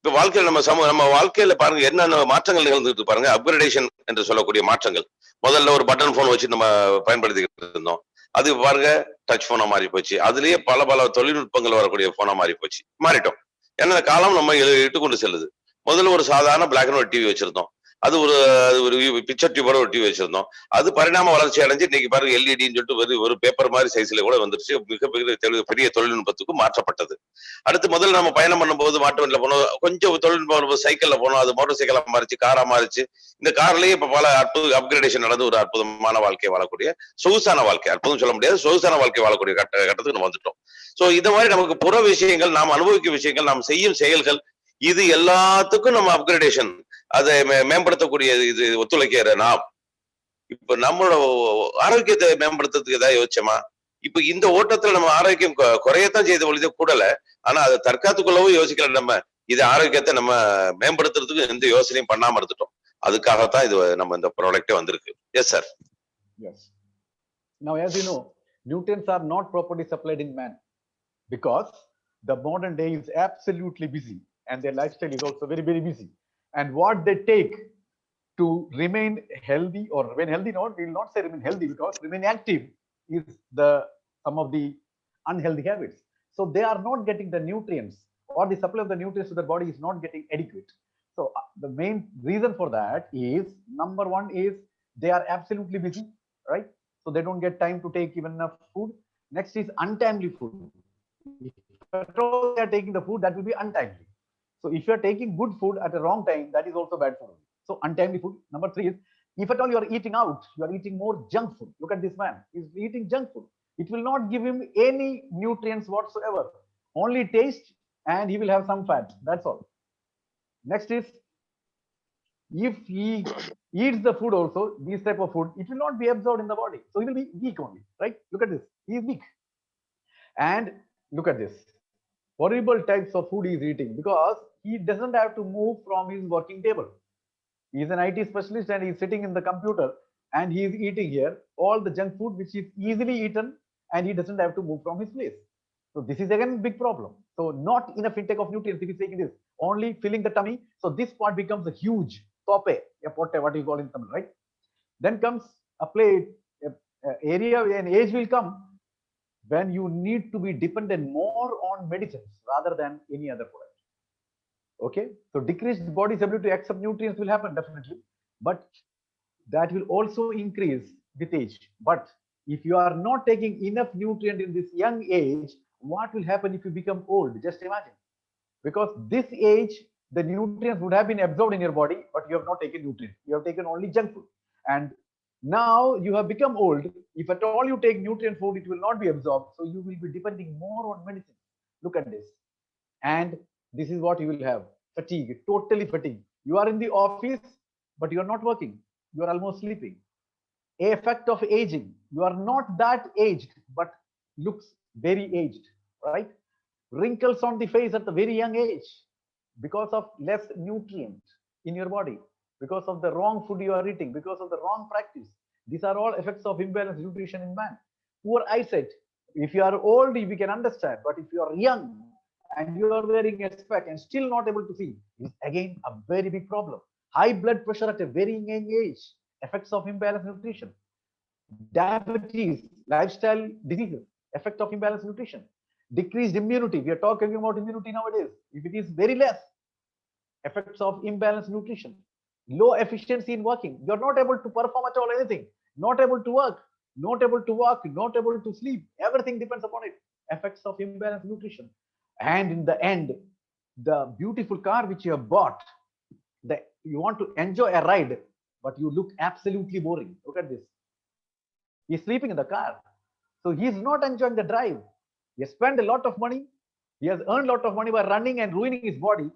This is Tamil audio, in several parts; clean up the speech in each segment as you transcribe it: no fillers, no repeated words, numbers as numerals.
இப்ப வாழ்க்கையில நம்ம வாழ்க்கையில பாருங்க என்னென்ன மாற்றங்கள் நிகழ்ந்துட்டு பாருங்க. அப்கிரேடேஷன் என்று சொல்லக்கூடிய மாற்றங்கள். முதல்ல ஒரு பட்டன் போன் வச்சு நம்ம பயன்படுத்திக்கிட்டு இருந்தோம். அது பாருங்க டச் போனா மாறி போச்சு. அதுலயே பல தொழில்நுட்பங்கள் வரக்கூடிய போனா மாறி போச்சு. மாறிட்டோம். ஏன்னா காலம் நம்ம இட்டு கொண்டு செல்லுது. முதல்ல ஒரு சாதாரண பிளாக் அண்ட் ஒயிட் டிவி வச்சிருந்தோம். அது ஒரு பிக்சர் டியூபோட ஒரு டிவி வச்சிருந்தோம். அது பரிணாம வளர்ச்சி அடைஞ்சு இன்னைக்கு பாருங்க எல்இடின்னு சொல்லிட்டு ஒரு பேப்பர் மாதிரி சைஸ்ல கூட வந்துருச்சு. பெரிய தொழில்நுட்பத்துக்கு மாற்றப்பட்டது. அடுத்து முதல்ல நம்ம பயணம் பண்ணும்போது மாட்டு வண்டியில போனோம். கொஞ்சம் தொழில்நுட்பம் சைக்கிள்ல போனோம். அது மோட்டார் சைக்கிளா மாறிச்சு, காரா மாறிச்சு. இந்த கார்லயே இப்ப பல அப்கிரேடேஷன் நடந்து ஒரு அற்புதமான வாழ்க்கையை வாழக்கூடிய சொகுசான வாழ்க்கை, அற்புதம் சொல்ல முடியாது, சொகுசான வாழ்க்கை வாழக்கூடிய கட்டத்துக்கு நம்ம வந்துட்டோம். சோ இந்த மாதிரி நமக்கு புற விஷயங்கள், நாம் அனுபவிக்கும் விஷயங்கள், நாம் செய்யும் செயல்கள், இது எல்லாத்துக்கும் நம்ம அப்கிரேடேஷன் அதை மேம்படுத்தக்கூடிய இது ஒத்துழைக்கிற நாம் இப்ப நம்மளோட ஆரோக்கியத்தை மேம்படுத்துறதுக்கு ஏதாவது யோசிச்சோமா? இப்ப இந்த ஓட்டத்துல நம்ம ஆரோக்கியம் குறையத்தான் செய்த பொழுது கூடல. ஆனா அதை தற்காத்துக்குள்ளவும் யோசிக்கல. நம்ம இது ஆரோக்கியத்தை நம்ம மேம்படுத்துறதுக்கு எந்த யோசனையும் பண்ணாம இருந்துட்டோம். அதுக்காகத்தான் இது நம்ம இந்த ப்ராடக்டே வந்திருக்கு. S sir. Yes. Now, as you know, nutrients are not properly supplied in man because the modern day is absolutely busy and their lifestyle is also very, very busy. And what they take to remain healthy, or remain healthy, we will not say remain healthy, because remain active is some of the unhealthy habits. So they are not getting the nutrients, or the supply of the nutrients to the body is not getting adequate. So the main reason for that is, number one is they are absolutely busy, right? So they don't get time to take even enough food. Next is untimely food. If at all they are taking the food, that will be untimely. So if you are taking good food at a wrong time, that is also bad for you. So untimely food. Number three is, if at all you are eating out, you are eating more junk food. Look at this man, he's eating junk food. It will not give him any nutrients whatsoever, only taste, and he will have some fat, that's all. Next is, if he eats the food also, this type of food, it will not be absorbed in the body, so he will be weak only, right? Look at this, he is weak. And look at this horrible types of food he is eating, because he doesn't have to move from his working table. He is an IT specialist and he is sitting in the computer and he is eating here all the junk food which is easily eaten, and he doesn't have to move from his place. So this is again a big problem. So not enough intake of nutrients if he is taking this, only filling the tummy. So this part becomes a huge tope, what you call in Tamil, right? Then comes a plate area, an age will come when you need to be dependent more on medicines rather than any other product. Okay, so decreased body's ability to accept nutrients will happen definitely, but that will also increase with age. But if you are not taking enough nutrient in this young age, what will happen if you become old? Just imagine, because this age the nutrients would have been absorbed in your body, but you have not taken nutrients, you have taken only junk food, and now you have become old. If at all you take nutrient food, it will not be absorbed, so you will be depending more on medicine. Look at this. And this is what you will have: fatigue, totally fatigue. You are in the office, but you are not working, you are almost sleeping. Effect of aging, you are not that aged but looks very aged, right? Wrinkles on the face at the very young age, because of less nutrient in your body, because of the wrong food you are eating, because of the wrong practice. These are all effects of imbalanced nutrition in man. Poor eyesight, if you are old we can understand, but if you are young and you are wearing a spec and still not able to see, is again a very big problem. High blood pressure at a very young age, effects of imbalanced nutrition. Diabetes, lifestyle diseases, effect of imbalanced nutrition. Decreased immunity, we are talking about immunity nowadays, if it is very less, effects of imbalanced nutrition. Low efficiency in working, you are not able to perform at all anything, not able to work, not able to walk, not able to sleep, everything depends upon it. Effects of imbalanced nutrition. And in the end, the beautiful car which you have bought, you want to enjoy a ride, but you look absolutely boring. Look at this, he's sleeping in the car, so he's not enjoying the drive. He has spent a lot of money, he has earned a lot of money by running and ruining his body,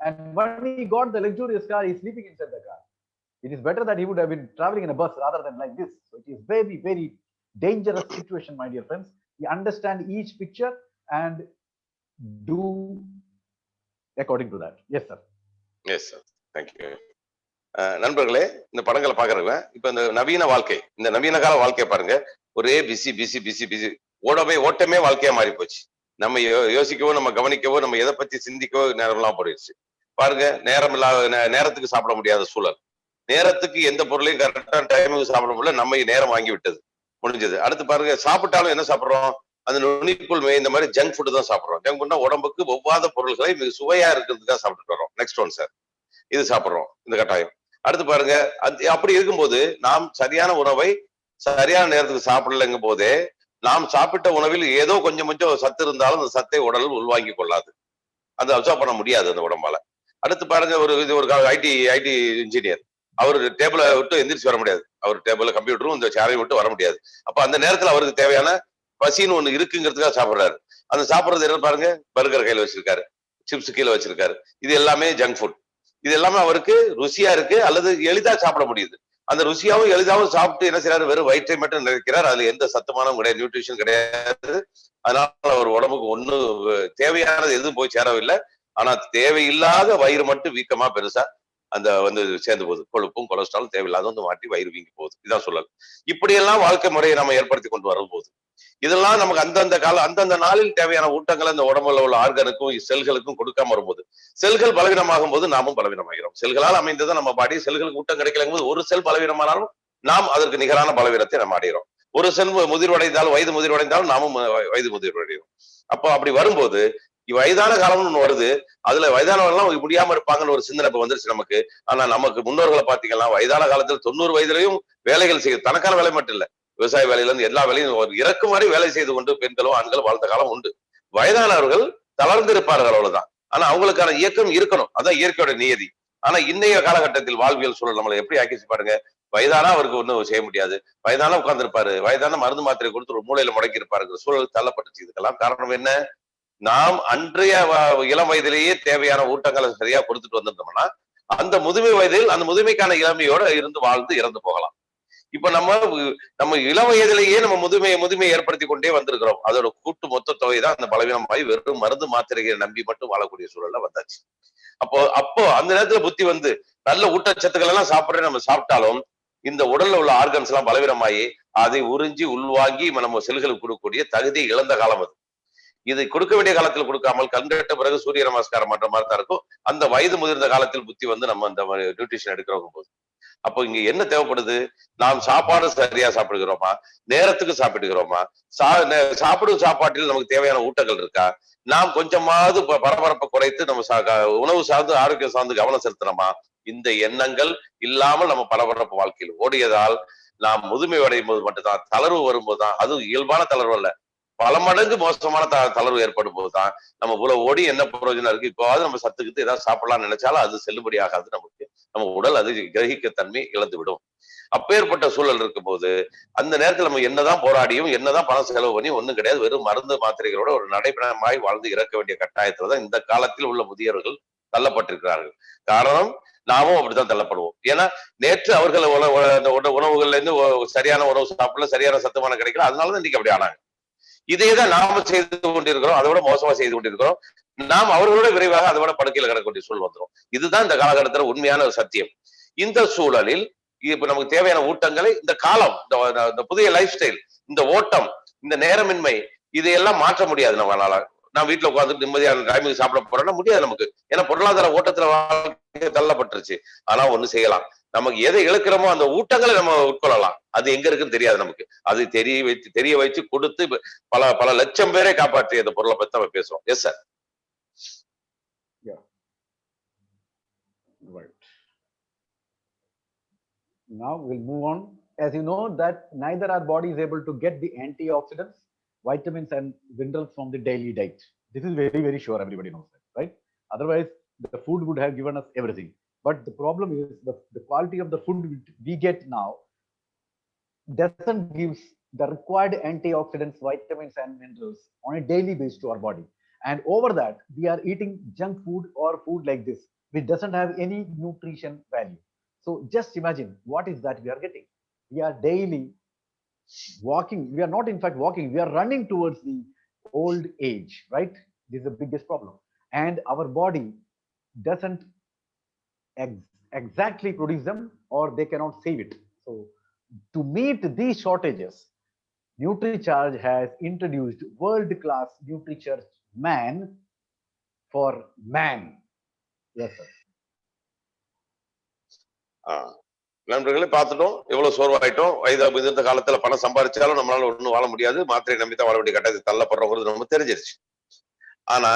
and when he got the luxurious car, he's sleeping inside the car. It is better that he would have been traveling in a bus rather than like this. So it is very, very dangerous situation, my dear friends. You understand each picture and do according to that. Yes sir. Yes sir, thank you. நண்பர்களே, இந்த படங்களை பாக்குறவங்க இப்ப இந்த நவீன வாழ்க்கை, இந்த நவீன கால வாழ்க்கையை பாருங்க. ஒரே பிசி பிசி பிசி பிசி, ஓட்டமே வாழ்க்கையா மாறி போச்சு. நம்ம யோசிக்கவோ, நம்ம கவனிக்கவோ, நம்ம எதை பத்தி சிந்திக்கவோ நேரம்லாம் போயிடுச்சு. பாருங்க, நேரம் இல்லாத நேரத்துக்கு சாப்பிட முடியாத சூழல். நேரத்துக்கு எந்த பொருளையும் கரெக்டான டைமுக்கு சாப்பிட முடியல, நம்ம நேரம் வாங்கி விட்டது, முடிஞ்சது. அடுத்து பாருங்க, சாப்பிட்டாலும் என்ன சாப்பிடுறோம்? அந்த நுனிக்குள் இந்த மாதிரி ஜங்க் ஃபுட் தான் சாப்பிடுறோம். ஜங்க் ஃபுட்னா உடம்புக்கு ஒவ்வாத பொருள்களை மிக சுவையா இருக்கிறதுக்காக சாப்பிட்டு வரோம். நெக்ஸ்ட் ஒன் சார், இது சாப்பிடுறோம் இந்த கட்டாயம். அடுத்து பாருங்க, அப்படி இருக்கும்போது நாம் சரியான உணவை சரியான நேரத்துக்கு சாப்பிடலைங்கும் போதே நாம் சாப்பிட்ட உணவில் ஏதோ கொஞ்சம் கொஞ்சம் சத்து இருந்தாலும் அந்த சத்தை உடல் உள்வாங்கி கொள்ளாது, அது அப்சர்வ் பண்ண முடியாது அந்த உடம்பால. அடுத்து பாருங்க, ஒரு ஐடி ஐடி இன்ஜினியர், அவர் டேபிளை விட்டு எந்திரிச்சு வர முடியாது, அவர் டேபிள் கம்ப்யூட்டரும் இந்த சேரையும் விட்டு வர முடியாது. அப்ப அந்த நேரத்துல அவருக்கு தேவையான பசின்னு ஒண்ணு இருக்குங்கிறதுக்காக சாப்பிடுறாரு. அந்த சாப்பிடுறது என்ன பாருங்க, பர்கர் கையில வச்சிருக்காரு, சிப்ஸ் கீழே வச்சிருக்காரு, இது எல்லாமே ஜங்க் ஃபுட். இது எல்லாமே அவருக்கு ருசியா இருக்கு அல்லது எளிதா சாப்பிட முடியுது. அந்த ருசியாவும் எளிதாவும் சாப்பிட்டு என்ன செய்யறாரு, வெறும் வயிற்றை மட்டும் நினைக்கிறார், அதுல எந்த சத்துமானம் கிடையாது, நியூட்ரிஷன் கிடையாது. அதனால அவர் உடம்புக்கு ஒண்ணு தேவையானது எதுவும் போய் சேரவில்லை. ஆனா தேவையில்லாத வயிறு மட்டும் வீக்கமா பெருசா அந்த சேர்ந்து போகுது, கொழுப்பும் கொலஸ்ட்ராலும் தேவையில்லாத மாட்டி வயிறு வீங்கி போகுது. இதான் சொல்லல். இப்படியெல்லாம் வாழ்க்கை முறையை நம்ம ஏற்படுத்தி கொண்டு வரும்போது இதெல்லாம் நமக்கு அந்தந்த நாளில் தேவையான ஊட்டங்களை இந்த உடம்புல உள்ள ஆர்கனுக்கும் செல்களுக்கும் கொடுக்காம வரும்போது செல்கள் பலவீனமாகும் போது நாமும் பலவீனமாகிறோம். செல்களால் அமைந்தது நம்ம பாடி, செல்களுக்கு ஊட்டம் கிடைக்கலும் போது ஒரு செல் பலவீனமானாலும் நாம் அதற்கு நிகரான பலவீனத்தை நம்ம அடைகிறோம். ஒரு செல் முதிர்வடைந்தாலும், வயது முதிர்வடைந்தாலும் நாமும் வயது முதிர்வடைகிறோம். அப்போ அப்படி வரும்போது வயதான காலம்னு ஒண்ணு வருது, அதுல வயதானவர்கள் முடியாம இருப்பாங்கன்னு ஒரு சிந்தனை வந்துருச்சு நமக்கு. ஆனா நமக்கு முன்னோர்களை பாத்தீங்கன்னா வயதான காலத்துல 90 வயதுலயும் வேலைகள் செய்ய, தனக்கான வேலை மட்டும் இல்ல, விவசாய வேலையில இருந்து எல்லா வேலையும் இறக்கு மாதிரி வேலை செய்து கொண்டு பெண்களும் ஆண்களும் வாழ்ந்த காலம் உண்டு. வயதானவர்கள் தளர்ந்து இருப்பார்கள், அவ்வளவுதான். ஆனா அவங்களுக்கான இயக்கம் இருக்கணும், அதான் இயற்கையோட நியதி. ஆனா இன்னைய காலகட்டத்தில் வாழ்வியல் சூழல் நம்மளை எப்படி ஆக்கிச்சு பாருங்க. வயதானா அவருக்கு ஒன்றும் செய்ய முடியாது, வயதான உட்கார்ந்து இருப்பாரு, வயதான மருந்து மாத்திரை கொடுத்து ஒரு மூலையில முடக்கி இருப்பாருங்கிற சூழல் தள்ளப்பட்டுச்சு. இதுக்கெல்லாம் காரணம் என்ன? நாம் அன்றைய இளம் வயதிலேயே தேவையான ஊட்டங்களை சரியா கொடுத்துட்டு வந்திருந்தோம்னா அந்த முதுமை வயதில் அந்த முதுமைக்கான இளமையோட இருந்து வாழ்ந்து இறந்து போகலாம். இப்ப நம்ம இளம் வயதிலேயே நம்ம முதுமையை ஏற்படுத்தி கொண்டே வந்திருக்கிறோம். அதோட கூட்டு மொத்த தொகை தான் அந்த பலவீனமாய் வெறும் மருந்து மாத்திரைகளை நம்பி மட்டும் வாழக்கூடிய சூழல்ல வந்தாச்சு. அப்போ அந்த நேரத்துல புத்தி நல்ல ஊட்டச்சத்துக்கள் எல்லாம் சாப்பிடுற நம்ம சாப்பிட்டாலும் இந்த உடல்ல உள்ள ஆர்கன்ஸ் எல்லாம் பலவீனமாயி அதை உறிஞ்சி உள்வாங்கி நம்ம செல்களுக்கு கொடுக்கக்கூடிய தகுதி இழந்த காலம் அது. இதை கொடுக்க வேண்டிய காலத்தில் கொடுக்காமல் கண்கட்ட பிறகு சூரிய நமஸ்காரம் பண்ற மாதிரி தான் இருக்கும். அந்த வயது முதிர்ந்த காலத்தில் புத்தி நம்ம அந்த நியூட்ரிஷன் எடுக்கிறவங்க போது. அப்போ இங்க என்ன தேவைப்படுது? நாம் சாப்பாடு சரியா சாப்பிடுகிறோமா, நேரத்துக்கு சாப்பிடுகிறோமா, சாப்பிடும் சாப்பாட்டில் நமக்கு தேவையான ஊட்டங்கள் இருக்கா, நாம் கொஞ்சமாவது பரபரப்பை குறைத்து நம்ம உணவு சார்ந்து ஆரோக்கியம் சார்ந்து கவனம் செலுத்தணுமா? இந்த எண்ணங்கள் இல்லாமல் நம்ம பரபரப்பு வாழ்க்கையில் ஓடியதால் நாம் முதுமை அடையும் போது மட்டும்தான், தளர்வு வரும்போதுதான், அதுவும் இயல்பான தளர்வு அல்ல, பல மடங்கு மோசமான தளர்வு ஏற்படும் போதுதான் நம்ம இவ்வளவு ஓடி என்ன பிரயோஜனம் இருக்கு, இப்போவாது நம்ம சத்துக்கிட்டு ஏதாவது சாப்பிடலாம்னு நினைச்சாலும் அது செல்லுபடி ஆகாது. நமக்கு நம்ம உடல் அது கிரகிக்க தன்மை இழந்து விடும். அப்பேற்பட்ட சூழல் இருக்கும் போது அந்த நேரத்தில் நம்ம என்னதான் போராடியும் என்னதான் பணம் செலவு பண்ணி ஒண்ணும் கிடையாது, வெறும் மருந்து மாத்திரைகளோட ஒரு நடைபெறமாய் வாழ்ந்து இறக்க வேண்டிய கட்டாயத்துலதான் இந்த காலத்தில் உள்ள முதியவர்கள் தள்ளப்பட்டிருக்கிறார்கள். காரணம் நாமும் அப்படித்தான் தள்ளப்படுவோம். ஏன்னா நேற்று அவர்கள் உணவுகள்ல இருந்து சரியான உணவு சாப்பிடல, சரியான சத்துமானம் கிடைக்கல, அதனாலதான் இன்னைக்கு அப்படி ஆனாங்க. இதையேதான் நாம செய்து கொண்டிருக்கிறோம், அதோட மோசமா செய்து கொண்டிருக்கிறோம். நாம் அவர்களோட விரைவாக அதோட படுக்கையில் கிடக்கக்கூடிய சூழல் வந்துடும். இதுதான் இந்த காலகட்டத்தில் உண்மையான சத்தியம். இந்த சூழலில் இப்ப நமக்கு தேவையான ஊட்டங்களை இந்த காலம், இந்த புதிய லைஃப் ஸ்டைல், இந்த ஓட்டம், இந்த நேரமின்மை, இதையெல்லாம் மாற்ற முடியாது நம்மளால. நான் வீட்டுல உட்காந்து நிம்மதியான டைமுக்கு சாப்பிட போறேன்னா முடியாது நமக்கு. ஏன்னா பொருளாதார ஓட்டத்துல தள்ளப்பட்டுருச்சு. ஆனா ஒண்ணு செய்யலாம், நமக்கு எதை இழக்கிறோமோ அந்த ஊட்டங்களை நம்ம உட்கொள்ளலாம். அது எங்க இருக்குன்னு தெரியாது நமக்கு. அது தெரிய வச்சு கொடுத்து பல லட்சம் பேரை காப்பாற்றி அந்த பொருளை பத்தி நம்ம பேசுறோம். Yes sir. Right. Now we'll move on. As you know that neither our body is able to get the antioxidants, vitamins and minerals from the daily diet. This is very, very sure, everybody knows that, right? Otherwise the food would have given us everything. But the problem is the quality of the food we get now doesn't give the required antioxidants, vitamins and minerals on a daily basis to our body. And over that, we are eating junk food or food like this, which doesn't have any nutrition value. So just imagine what is that we are getting. We are daily walking. We are not in fact walking. We are running towards the old age, right? This is the biggest problem. And our body doesn't exactly produce them, or they cannot save it. So to meet these shortages, NutriCharge has introduced world-class NutriCharge Man for Man. Yes, sir. நண்பர்களே பார்த்துட்டோம், எவ்வளவு சோர்வாயிட்டோம். முதிர்ந்த காலத்துல பணம் சம்பாதிச்சாலும் நம்மளால ஒண்ணும் வாழ முடியாது, மாத்திரை நம்பித்தான் வாழ வேண்டிய கட்டத்தை தள்ளப்படுறோங்கிறது நம்ம தெரிஞ்சிருச்சு. ஆனா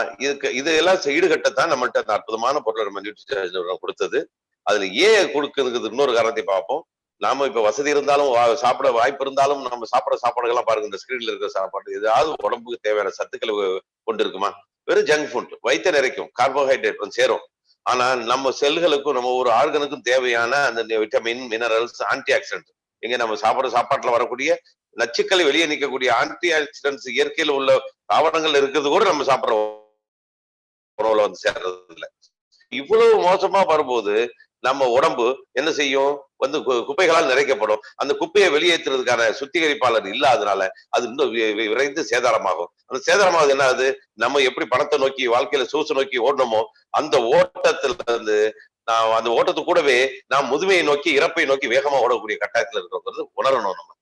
இது எல்லாம் ஈடுகட்டத்தான் நம்மள்ட்ட அந்த அற்புதமான பொருளை நம்ம நியூட்ரிசார்ஜ் கொடுத்தது. அதுல ஏன் கொடுக்குறதுக்கு இன்னொரு காரணத்தை பார்ப்போம். நாம இப்ப வசதி இருந்தாலும் சாப்பிட வாய்ப்பு இருந்தாலும் நம்ம சாப்பிட சாப்பாடுகள்லாம் பாருங்க, இந்த ஸ்கிரீன்ல இருக்கிற சாப்பாடு ஏதாவது உடம்புக்கு தேவையான சத்துக்களை கொண்டு இருக்குமா? வெறும் ஜங்க் ஃபுட், வயிற்று நிறைக்கும், கார்போஹைட்ரேட் வந்து சேரும். ஆனா நம்ம செல்களுக்கும் நம்ம ஒரு ஆர்கனுக்கும் தேவையான அந்த விட்டமின், மினரல்ஸ், ஆன்டி ஆக்சிடென்ட், எங்க நம்ம சாப்பிடுற சாப்பாட்டுல வரக்கூடிய நச்சுக்களை வெளியே நீக்கக்கூடிய ஆன்டி ஆக்சிடென்ட்ஸ் இயற்கையில் உள்ள தாவரங்கள் இருக்கிறது கூட நம்ம சாப்பிடுற உணவுல வந்து சேர்றது இல்லை. இவ்வளவு மோசமா வரும்போது நம்ம உடம்பு என்ன செய்யும்? வந்து குப்பைகளால் நிறைக்கப்படும். அந்த குப்பையை வெளியேற்றுறதுக்கான சுத்திகரிப்பாளர் இல்லாதனால அது இன்னும் விரைந்து சேதாரமாகும். அந்த சேதாரமாவது என்ன ஆகுது? நம்ம எப்படி பணத்தை நோக்கி வாழ்க்கையில சூசை நோக்கி ஓடணுமோ அந்த ஓட்டத்துல இருந்து அந்த ஓட்டத்து கூடவே நாம் முதுமையை நோக்கி, இறப்பை நோக்கி வேகமா ஓடக்கூடிய கட்டாயத்துல இருக்கிறது உணரணும். நம்ம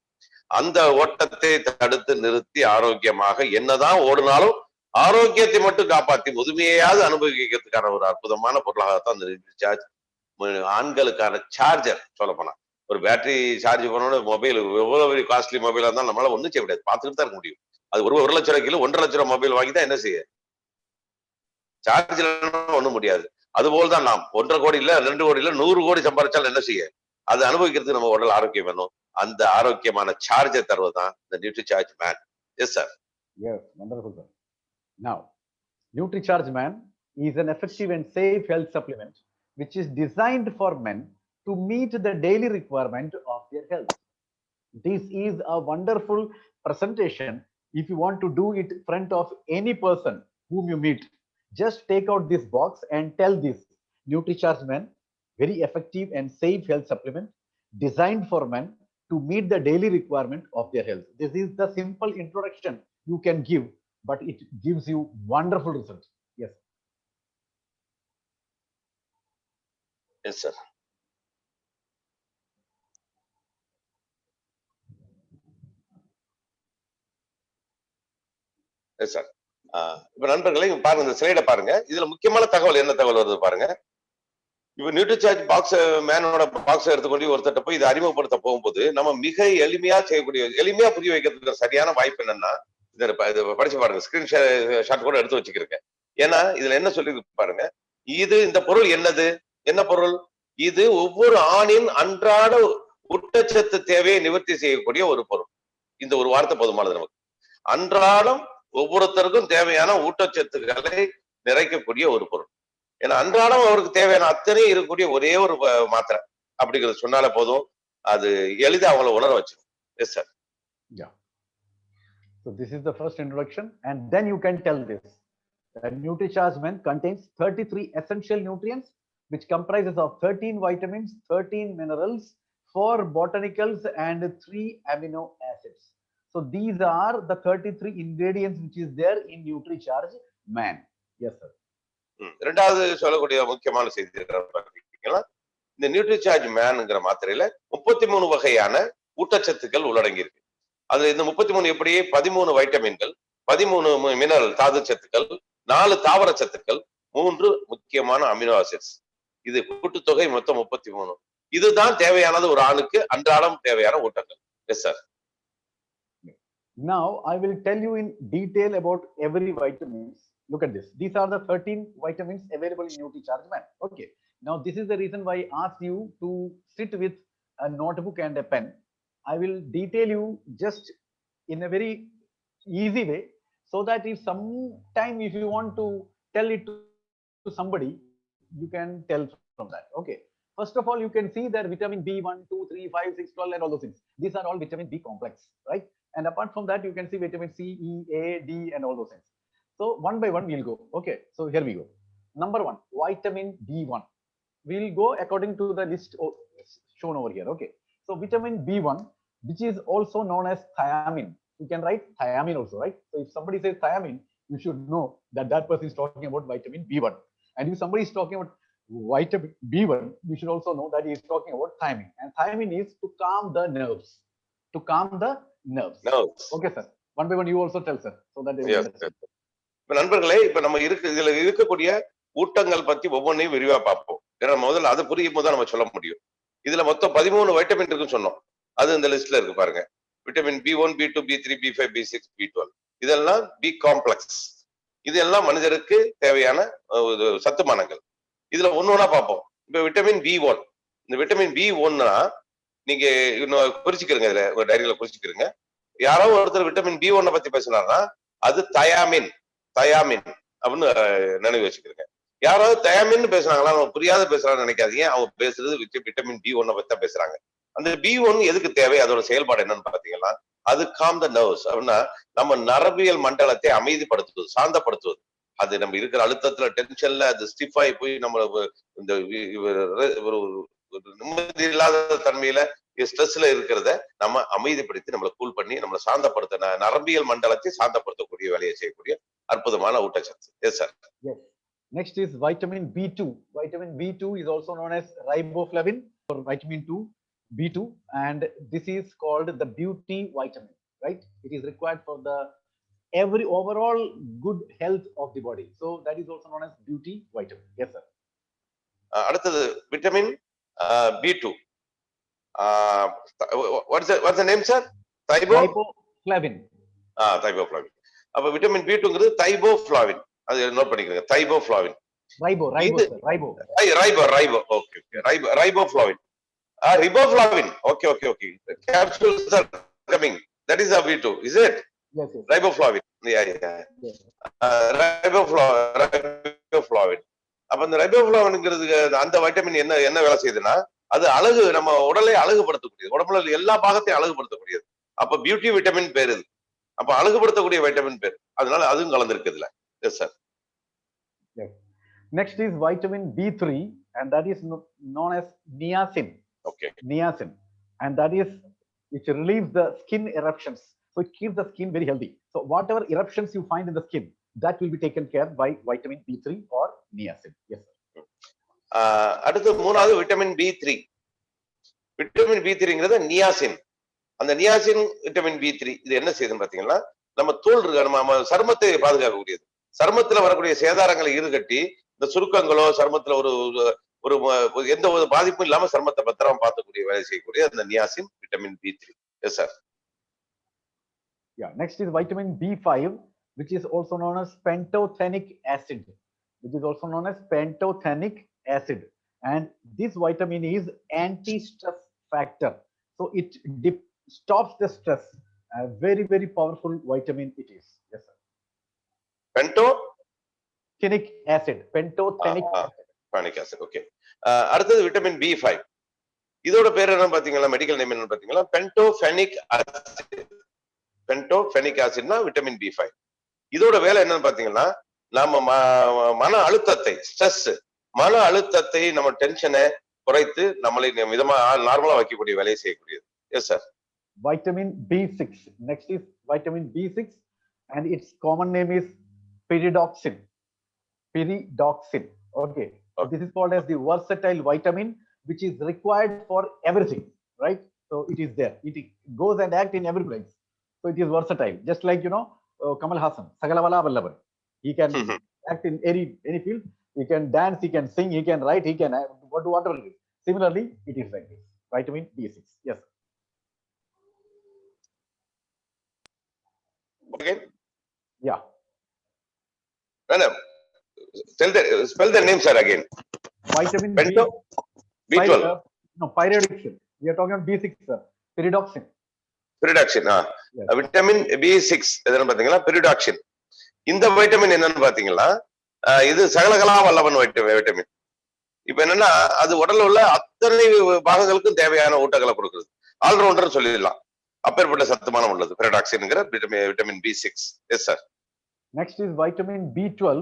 அந்த ஓட்டத்தை தடுத்து நிறுத்தி ஆரோக்கியமாக என்னதான் ஓடினாலும் ஆரோக்கியத்தை மட்டும் காப்பாற்றி முதுமையாவது அனுபவிக்கிறதுக்கான ஒரு அற்புதமான பொருளாகத்தான் அந்த ரீசார்ஜ். ஆண்களுக்கான சார்ஜர் சொல்ல போனா, ஒரு பேட்டரி சார்ஜ் பண்ணோட மொபைல் எவ்வளவு காஸ்ட்லி மொபைலா இருந்தாலும் நம்மளால ஒண்ணும் செய்ய முடியாது, பார்த்துட்டு தான் இருக்க முடியும். அது ஒரு லட்சம் ரூபாய்க்கு 1.5 லட்சம் மொபைல் வாங்கி தான் என்ன செய்ய? சார்ஜ் ஒண்ணும் முடியாது. அதுபோல்தான் நாம் 1.5 கோடி இல்ல, 2 கோடி இல்ல, 100 கோடி சம்பாதிச்சாலும் என்ன செய்ய? அது அனுபவிக்கிறதுக்கு நம்ம உடல் ஆரோக்கியம் வேணும். அந்த ஆரோக்கியமான சார்ஜை தருவதுதான் இந்த Nutricharge man. S sir. Yes, wonderful, sir. Now, NutriCharge Man is an effective and safe health supplement which is designed for men to meet the daily requirement of their health. This is a wonderful presentation. If you want to do it in front of any person whom you meet, just take out this box and tell this NutriCharge Man, very effective and safe health supplement designed for men to meet the daily requirement of their health. This is the simple introduction you can give, but it gives you wonderful results. Yes. Yes, sir. Yes, sir. இப்ப நண்பர்களே பாருங்க, இந்த ஸ்லைட பாருங்க. இதுல முக்கியமான தகவல் என்ன தகவல் வருது பாருங்க. இப்ப நியூட்ரிசார்ஜ் பாக்ஸ் மேனோட பாக்ஸ் எடுத்துக்கொண்டு ஒருத்தட்ட போய் இதை அறிமுகப்படுத்த போகும்போது நம்ம மிக எளிமையா செய்யக்கூடிய, எளிமையா புரிய வைக்கிறதுக்கு சரியான வாய்ப்பு என்னன்னா, இதை படிச்சு பாருங்க. ஸ்கிரீன் ஷாட் கூட எடுத்து வச்சுக்கிறேன். ஏன்னா இதுல என்ன சொல்லி பாருங்க. இந்த பொருள் என்னது? என்ன பொருள் இது? ஒவ்வொரு ஆணின் அன்றாட ஊட்டச்சத்து தேவையை நிவர்த்தி செய்யக்கூடிய ஒரு பொருள். இந்த ஒரு வார்த்தை போதுமானது நமக்கு. அன்றாடம் ஒவ்வொருத்தருக்கும் தேவையான ஊட்டச்சத்துக்களை நிறைக்கக்கூடிய ஒரு பொருள். ஏன்னா அன்றாடம் அவருக்கு தேவையான அத்தனை இருக்கக்கூடிய ஒரே ஒரு மாத்திரை அப்படிங்கிறது சொன்னாலே போதும், அது எளிதாக அவங்களை உணர வச்சிடும். Yes sir. Yeah. So this is the first introduction, and then you can tell this. The NutriCharge Man contains 33 essential nutrients, which comprises of 13 vitamins, 13 minerals, 4 botanicals, and 3 amino acids. So these are the 33 ingredients which is there in NutriCharge Man. Yes, sir. இரண்டாவது சொல்லக்கூடிய முக்கியமான செய்தி பார்த்தீங்கன்னா, இந்த நியூட்ரிசார்ஜ் மேன்ங்கிற மாத்திரையில 33 வகையான ஊட்டச்சத்துக்கள் உள்ளடங்கி இருக்கு. அதுல இந்த 33 எப்படி? 13 வைட்டமின்கள், 13 மினரல் தாது சத்துக்கள், 4 தாவர சத்துக்கள், 3 முக்கியமான அமினோ ஆசிட்ஸ். இது கூட்டுத்தொகை மொத்தம் 33. இதுதான் தேவையானது ஒரு ஆணுக்கு அன்றாடம் தேவையான ஊட்டங்கள். Yes sir. Now I will tell you in detail about every vitamins. Look at this. These are the 13 vitamins available in NutriCharge Man. Okay. Now this is the reason why I asked you to sit with a notebook and a pen. I will detail you just in a very easy way, so that if sometime if you want to tell it to somebody, you can tell from that. Okay. First of all, you can see that vitamin B1, 2, 3, 5, 6, 12 and all those things. These are all vitamin B complex, right? And apart from that, you can see vitamin C, E, A, D and all those things. So one by one we'll go. Okay, so here we go. Number 1, vitamin B1. We'll go according to the list shown over here. Okay, so vitamin B1, which is also known as thiamine. You can write thiamine also, right? So if somebody says thiamine, you should know that that person is talking about vitamin B1. And if somebody is talking about vitamin B1, you should also know that he is talking about thiamine. And thiamine is to calm the nerves. To calm the nerves. Okay, sir. One by one, you also tell, sir, so that they will understand. நண்பர்களே, இப்ப நம்ம இதுல இருக்கக்கூடிய ஊட்டங்கள் பத்தி ஒவ்வொன்றையும் விரிவா பார்ப்போம். ஏன்னா முதல்ல அது புரியும் போது நம்ம சொல்ல முடியும். இதுல மொத்தம் 13 வைட்டமின் இருக்குன்னு சொன்னோம். அது இந்த லிஸ்ட்ல இருக்கு பாருங்க. Vitamin B1, B2, B3, B5, B6, B12 இதெல்லாம் பி காம்ப்ளெக்ஸ். இதெல்லாம் மனிதருக்கு தேவையான சத்துமானங்கள். இதுல ஒண்ணா பார்ப்போம். இப்ப விட்டமின் B1. இந்த விட்டமின் B1னா நீங்க இன்னும் குறிச்சுக்கிறீங்க, இதுல ஒரு டைரியில குறிச்சுக்கிறீங்க. யாரோ ஒருத்தர் விட்டமின் B1 பத்தி பேசினாருன்னா அது தயாமின் அப்படின்னு நினைவு வச்சுக்கிறீங்க. யாராவது தயாமின் பேசுறாங்களா, அவங்க புரியாத பேசுறான்னு நினைக்காதீங்க. அவங்க பேசுறது விட்டமின் B1 பத்தி தான் பேசுறாங்க. அந்த B1 எதுக்கு தேவை, அதோட செயல்பாடு என்னன்னு பாத்தீங்கன்னா, அது காம் த நர்வ்ஸ் அப்படின்னா நம்ம நரம்பியல் மண்டலத்தை அமைதிப்படுத்துவது, சாந்தப்படுத்துவது. அது நம்ம இருக்கிற அழுத்தத்துல, டென்ஷன்ல அது ஸ்டிஃப் ஆகி போய் நம்ம இந்த ஒரு நிம்மதி இல்லாத தன்மையில ஸ்ட்ரெஸ்ல இருக்கிறத நம்ம அமைதிப்படுத்தி நம்மளை கூல் பண்ணி நம்மளை சாந்தப்படுத்த நரம்பியல் மண்டலத்தை சாந்தப்படுத்தக்கூடிய வேலையை செய்யக்கூடிய அற்புதமான ஊட்டச்சத்து. S sir. Yes. Next is vitamin B2. Vitamin B2 is also known as riboflavin or vitamin 2, B2, and this is called the beauty vitamin, right? It is required for the every overall good health of the body. So that is also known as beauty vitamin. Yes, sir. அடுத்தது vitamin B2. What's the name, sir? Riboflavin. தைபோஃப்ளாவின். அப்ப விட்டமின் B2ங்கிறது தைபோஃப்ளாவின். அது நோட் பண்ணிக்கோங்க. தைபோஃப்ளாவின். Ribo. Okay. ரைபோஃப்ளாவின். Riboflavin. Okay. Capsules are coming. That is a B2. Is it? Yes. ரைபோஃப்ளாவின். Yeah. Yes. ரைபோஃப்ளாவின். அப்ப இந்த ரைபோஃப்ளாவின்ங்கிறது அந்த வைட்டமின் என்ன வேலை செய்யுதுன்னா, அது அழகு, நம்ம உடலை அழகுபடுத்தக்கூடியது. உடம்புல எல்லா பாகத்தையும் அழகுபடுத்தக்கூடியது. அப்ப பியூட்டி விட்டமின் பேர் இது. அப்ப அழகுபடுத்தக்கூடிய வைட்டமின் பேர். அதனால அதுவும் கலந்துருக்கு இதுல. S sir. Yes. Next is vitamin B3, and that is known as niacin. Okay. Niacin, and that is which relieves the skin eruptions. So it keeps the skin very healthy. So whatever eruptions you find in the skin, that will be taken care by vitamin B3 or niacin. Yes, sir. அடுத்து மூணாவது விட்டமின் B3. விட்டமின் B3ங்கிறது நியாசின். அந்த நியாசின் விட்டமின் B3 இது என்ன செய்யுதுன்னு பாத்தீங்கன்னா, நம்ம தோல் இருக்கு, நம்ம சருமத்தை பாதுகாக்கக்கூடியது. சருமத்துல வரக்கூடிய சேதாரங்களை ஈடுகட்டி இந்த சுருக்கங்களோ சருமத்துல ஒரு எந்த ஒரு பாதிப்பும் இல்லாம சருமத்தை பத்திரமா பார்த்துக்கூடிய வேலை செய்யக்கூடிய அந்த niacin vitamin B3. Yes sir. Yeah. Next is vitamin B5, which is also known as pantothenic acid. And this vitamin is anti-stress factor. So it stops the stress. Very, very powerful vitamin it is. Yes, sir. Pantothenic acid. Okay. அடுத்தது விட்டமின் B5. இதோட பேர் என்ன பாத்தீங்களா, மெடிக்கல் நேம் என்ன பாத்தீங்களா, பென்டோஃபெனிக் ஆசிட்னா விட்டமின் B5. இதோட வேலை என்னன்னு பாத்தீங்கன்னா, நம்ம மன அழுத்தத்தை நம்ம டென்ஷனை குறைத்து நம்மளை மிதமா நார்மலா வைக்கக்கூடிய வேலையை செய்யக்கூடியது. Yes sir. Vitamin B6. Next is vitamin B6, and its common name is pyridoxine. Okay. This is called as the versatile vitamin, which is required for everything, right? So it is there. It goes and acts in every place. So it is versatile. Just like, Kamal Hassan, Sagalavala Vallavan. He can act in any field. He can dance, he can sing, he can write, he can do whatever it is. Similarly, it is like this. Vitamin B6. Yes. Okay. Yeah. Spell the name, sir, again. Vitamin B12. Pyridoxine. We are talking about B6, sir. Pyridoxine. Yes. Vitamin B6 எதுன்னு பாத்தீங்களா, pyridoxine. இந்த வைட்டமின் என்னன்னு பாத்தீங்களா, இது சகலகலா வல்லவன் வைட்டமின். இப்ப என்னன்னா, அது உடல்ல உள்ள அத்தனை பாகங்களுக்கும் தேவையான ஊட்டங்களை கொடுக்குறது. ஆல்ரவுண்டர் சொல்லிடலாம். அப்பேற்பட்ட சத்துமானம் உள்ளது pyridoxineங்கிற vitamin B6. Yes sir. Next is vitamin B12,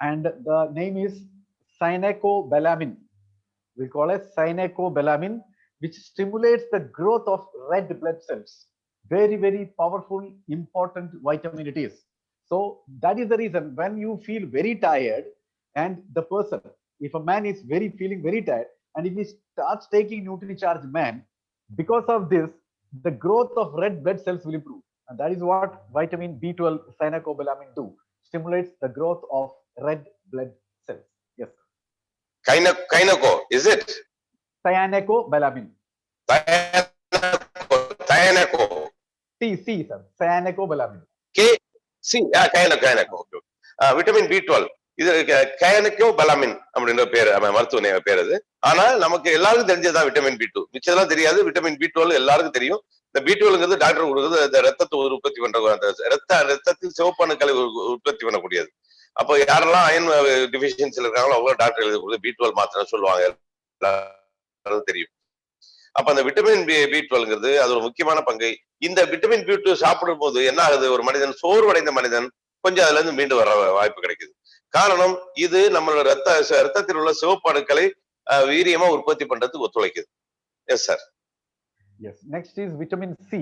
and the name is cyanocobalamin. We call it cyanocobalamin, which stimulates the growth of red blood cells. Very, very powerful, important vitamin it is. So that is the reason when you feel very tired, and the person, if a man is feeling very tired, and if he starts taking NutriCharge Man, because of this, the growth of red blood cells will improve. And that is what vitamin B12 cyanocobalamin do. Stimulates the growth of red blood cells. Kainako, is it? Cyanocobalamin. Kainako. C, sir. Cyanocobalamin. Kainako. Vitamin B12 இது கயனக்கோபலாமின் அப்படின்ற பேரு மருத்துவ பேர் அது. ஆனால் நமக்கு எல்லாருக்கும் தெரிஞ்சதுதான் விட்டமின் B2. மிச்சதெல்லாம் தெரியாது. விட்டமின் B12 எல்லாருக்கும் தெரியும். இந்த B12ங்கிறது டாக்டர் கொடுக்குறது இந்த ரத்தத்தை உற்பத்தி பண்ற ரத்தத்தில் சிவப்பணுக்களை உற்பத்தி பண்ணக்கூடியது. அப்போ யாரெல்லாம் அயன் டிஃபிஷியன்சில இருக்காங்களோ அவங்க டாக்டர் எழுதி கொடுத்து B12 மாத்திரை சொல்லுவாங்க, தெரியும். அப்ப அந்த விட்டமின் B12ங்கிறது அது ஒரு முக்கியமான பங்கு. இந்த விட்டமின் B2 சாப்பிடும் போது என்ன ஆகுது, ஒரு மனிதன் சோர்வடைந்த மனிதன் கொஞ்சம் அதுல இருந்து மீண்டு வர வாய்ப்பு கிடைக்குது. காரணம் இது நம்மளோட ரத்தத்தில் உள்ள சிவப்பு அணுக்களை வீரியமா உற்பத்தி பண்றதுக்கு ஒத்துழைக்குது. Yes sir. Yes. Next is vitamin C,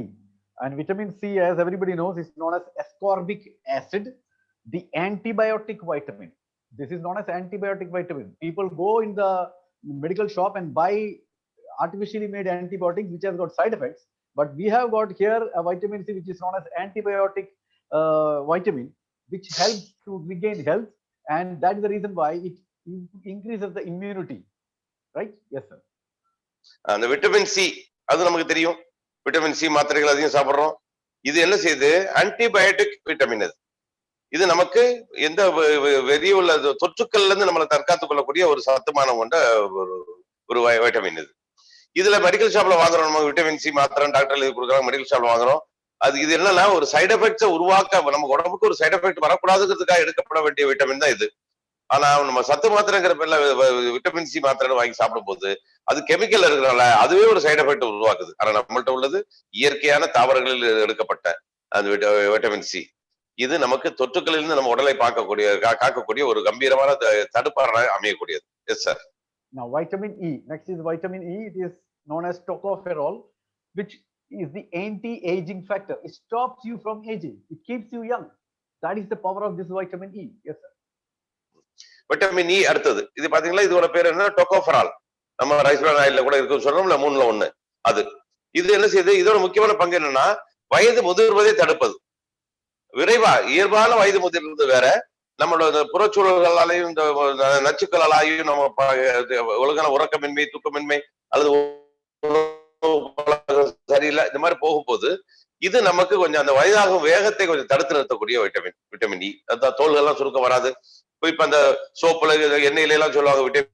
and vitamin C, as everybody knows, is known as ascorbic acid, the antibiotic vitamin. This is known as antibiotic vitamin. People go in the medical shop and buy artificially made antibiotics which has got side effects, but we have got here a vitamin C which is known as antibiotic vitamin, which helps to regain health, and that is the reason why it increases the immunity, right? Yes sir. அந்த விட்டமின் சி அது நமக்கு தெரியும். விட்டமின் சி மாத்திரைகள் அதிகம் சாப்பிடுறோம். இது என்ன செய்யுது, ஆன்டிபயோட்டிக் விட்டமின். இது நமக்கு எந்த வெளியே உள்ள தொற்றுக்கள்ல இருந்து நம்மளை தற்காத்துக் கொள்ளக்கூடிய ஒரு சத்துமானம் கொண்ட ஒரு வைட்டமின் இது. இதுல மெடிக்கல் ஷாப்ல வாங்குறோம், நம்ம விட்டமின் சி மாத்திரை டாக்டர் எழுதி கொடுக்குறாங்க, மெடிக்கல் ஷாப்ல வாங்குறோம். அது இது என்னன்னா ஒரு சைடு எஃபெக்ட்ஸை உருவாக்க, நம்ம உடம்புக்கு ஒரு சைடு எஃபெக்ட் வரக்கூடாதுங்கிறதுக்காக எடுக்கப்பட வேண்டிய விட்டமின் தான் இது. ஆனா நம்ம சத்து மாத்திரைங்கிற பேர்ல விட்டமின் சி மாத்திரை வாங்கி சாப்பிடும் போது அது கெமிக்கல் இருக்கிறனால அதுவே ஒரு சைடு எஃபெக்ட் உருவாக்குது. ஆனா நம்மள்ட்ட உள்ளது இயற்கையான தாவரங்களில் எடுக்கப்பட்ட அந்த விட்டமின் சி. இது நமக்கு தொற்றுக்களிலிருந்து நம்ம உடலை காக்கக்கூடிய ஒரு கம்பீரமான தடுப்பாளராக அமையக்கூடியது. Yes sir. Now vitamin E. Next is vitamin E. It is known as tocopherol, which is the anti-aging factor. It stops you from aging. It keeps you young. That is the power of this vitamin E. Yes sir. Vitamin E அடுத்தது இது பாத்தீங்களா, இதோட பேர் என்ன, டொகோஃபெரால். நம்ம ரைஸ் பிரான் ஆயில்ல கூட இருக்குன்னு சொல்றோம்ல, 3ல 1 அது. இது என்ன செய்யுது, இதோட முக்கியமான பங்கு என்னன்னா வயது முதிர்வதை தடுப்பது. இயல்பான வயது முதிர்வது வேற, நம்மளோட புறச்சூழல்களாலையும் இந்த நச்சுக்களாலையும் நம்ம ஒழுங்கான உறக்கமின்மை, தூக்கமின்மை அல்லது சரியில்லை இந்த மாதிரி போகும்போது இது நமக்கு கொஞ்சம் அந்த வயதாகும் வேகத்தை கொஞ்சம் தடுத்து நிறுத்தக்கூடிய விட்டமின் இ. அதான் தோள்கள்லாம் சுருக்கம் வராது. இப்ப அந்த சோப்புல எண்ணெயில எல்லாம் சொல்லுவாங்க விட்டமின்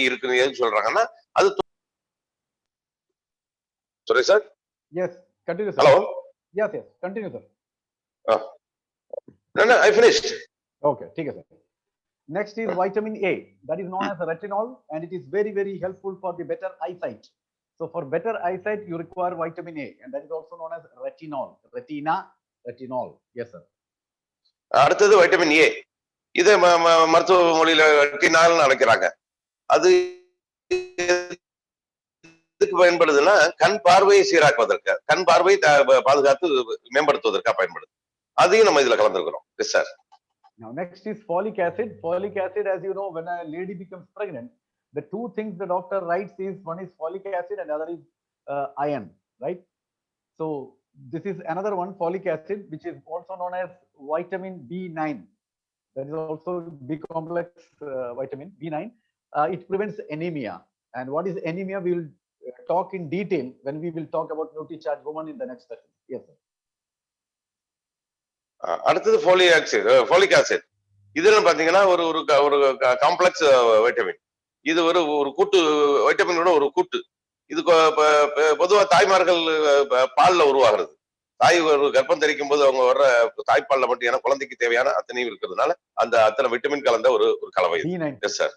இருக்குன்னு எது சொல்றாங்கன்னா அது. sorry sir. Yes, continue sir. Hello. Yes, continue sir. No, I finished. Okay, ठीक है sir. Next is vitamin A, that is known as retinol, and it is very very helpful for the better eyesight. So for better eyesight you require vitamin A, and that is also known as retinol. Retinol. Yes sir. அடுத்தது வைட்டமின் ஏ. இதை மருத்துவ மொழியில ரெட்டினால் அழைக்கிறாங்க. அது எதுக்கு பயன்படுதுன்னா கண் பார்வையை சீராக்குவதற்கு, கண் பார்வை பாதுகாத்து மேம்படுத்துவதற்காக பயன்படுது. அதையும் நம்ம இதுல கலந்துருக்கிறோம். Yes sir. Now next is folic acid. Folic acid, as you know, when a lady becomes pregnant, the two things the doctor writes is, one is folic acid and other is iron, right? So this is another one, folic acid, which is also known as vitamin B9. That is also B complex vitamin B9. It prevents anemia. And what is anemia, we will talk in detail when we will talk about NutriCharge Woman in the next session. Yes sir. அடுத்தது ஃபோலிக் ஆசிட். இதுல பாத்தீங்கன்னா ஒரு காம்ப்ளெக்ஸ் வைட்டமின். இது ஒரு கூட்டு வைட்டமினோட ஒரு கூட்டு. இது பொதுவா தாய்மார்கள் பால்ல உருவாகிறது. தாய் ஒரு கர்ப்பம் தரிக்கும் போது அவங்க வர்ற தாய்ப்பால்ல மட்டும், ஏன்னா குழந்தைக்கு தேவையான அத்தனையும் இருக்கிறதுனால அந்த அத்தனை விட்டமின் கலந்த ஒரு கலவை. Yes sir.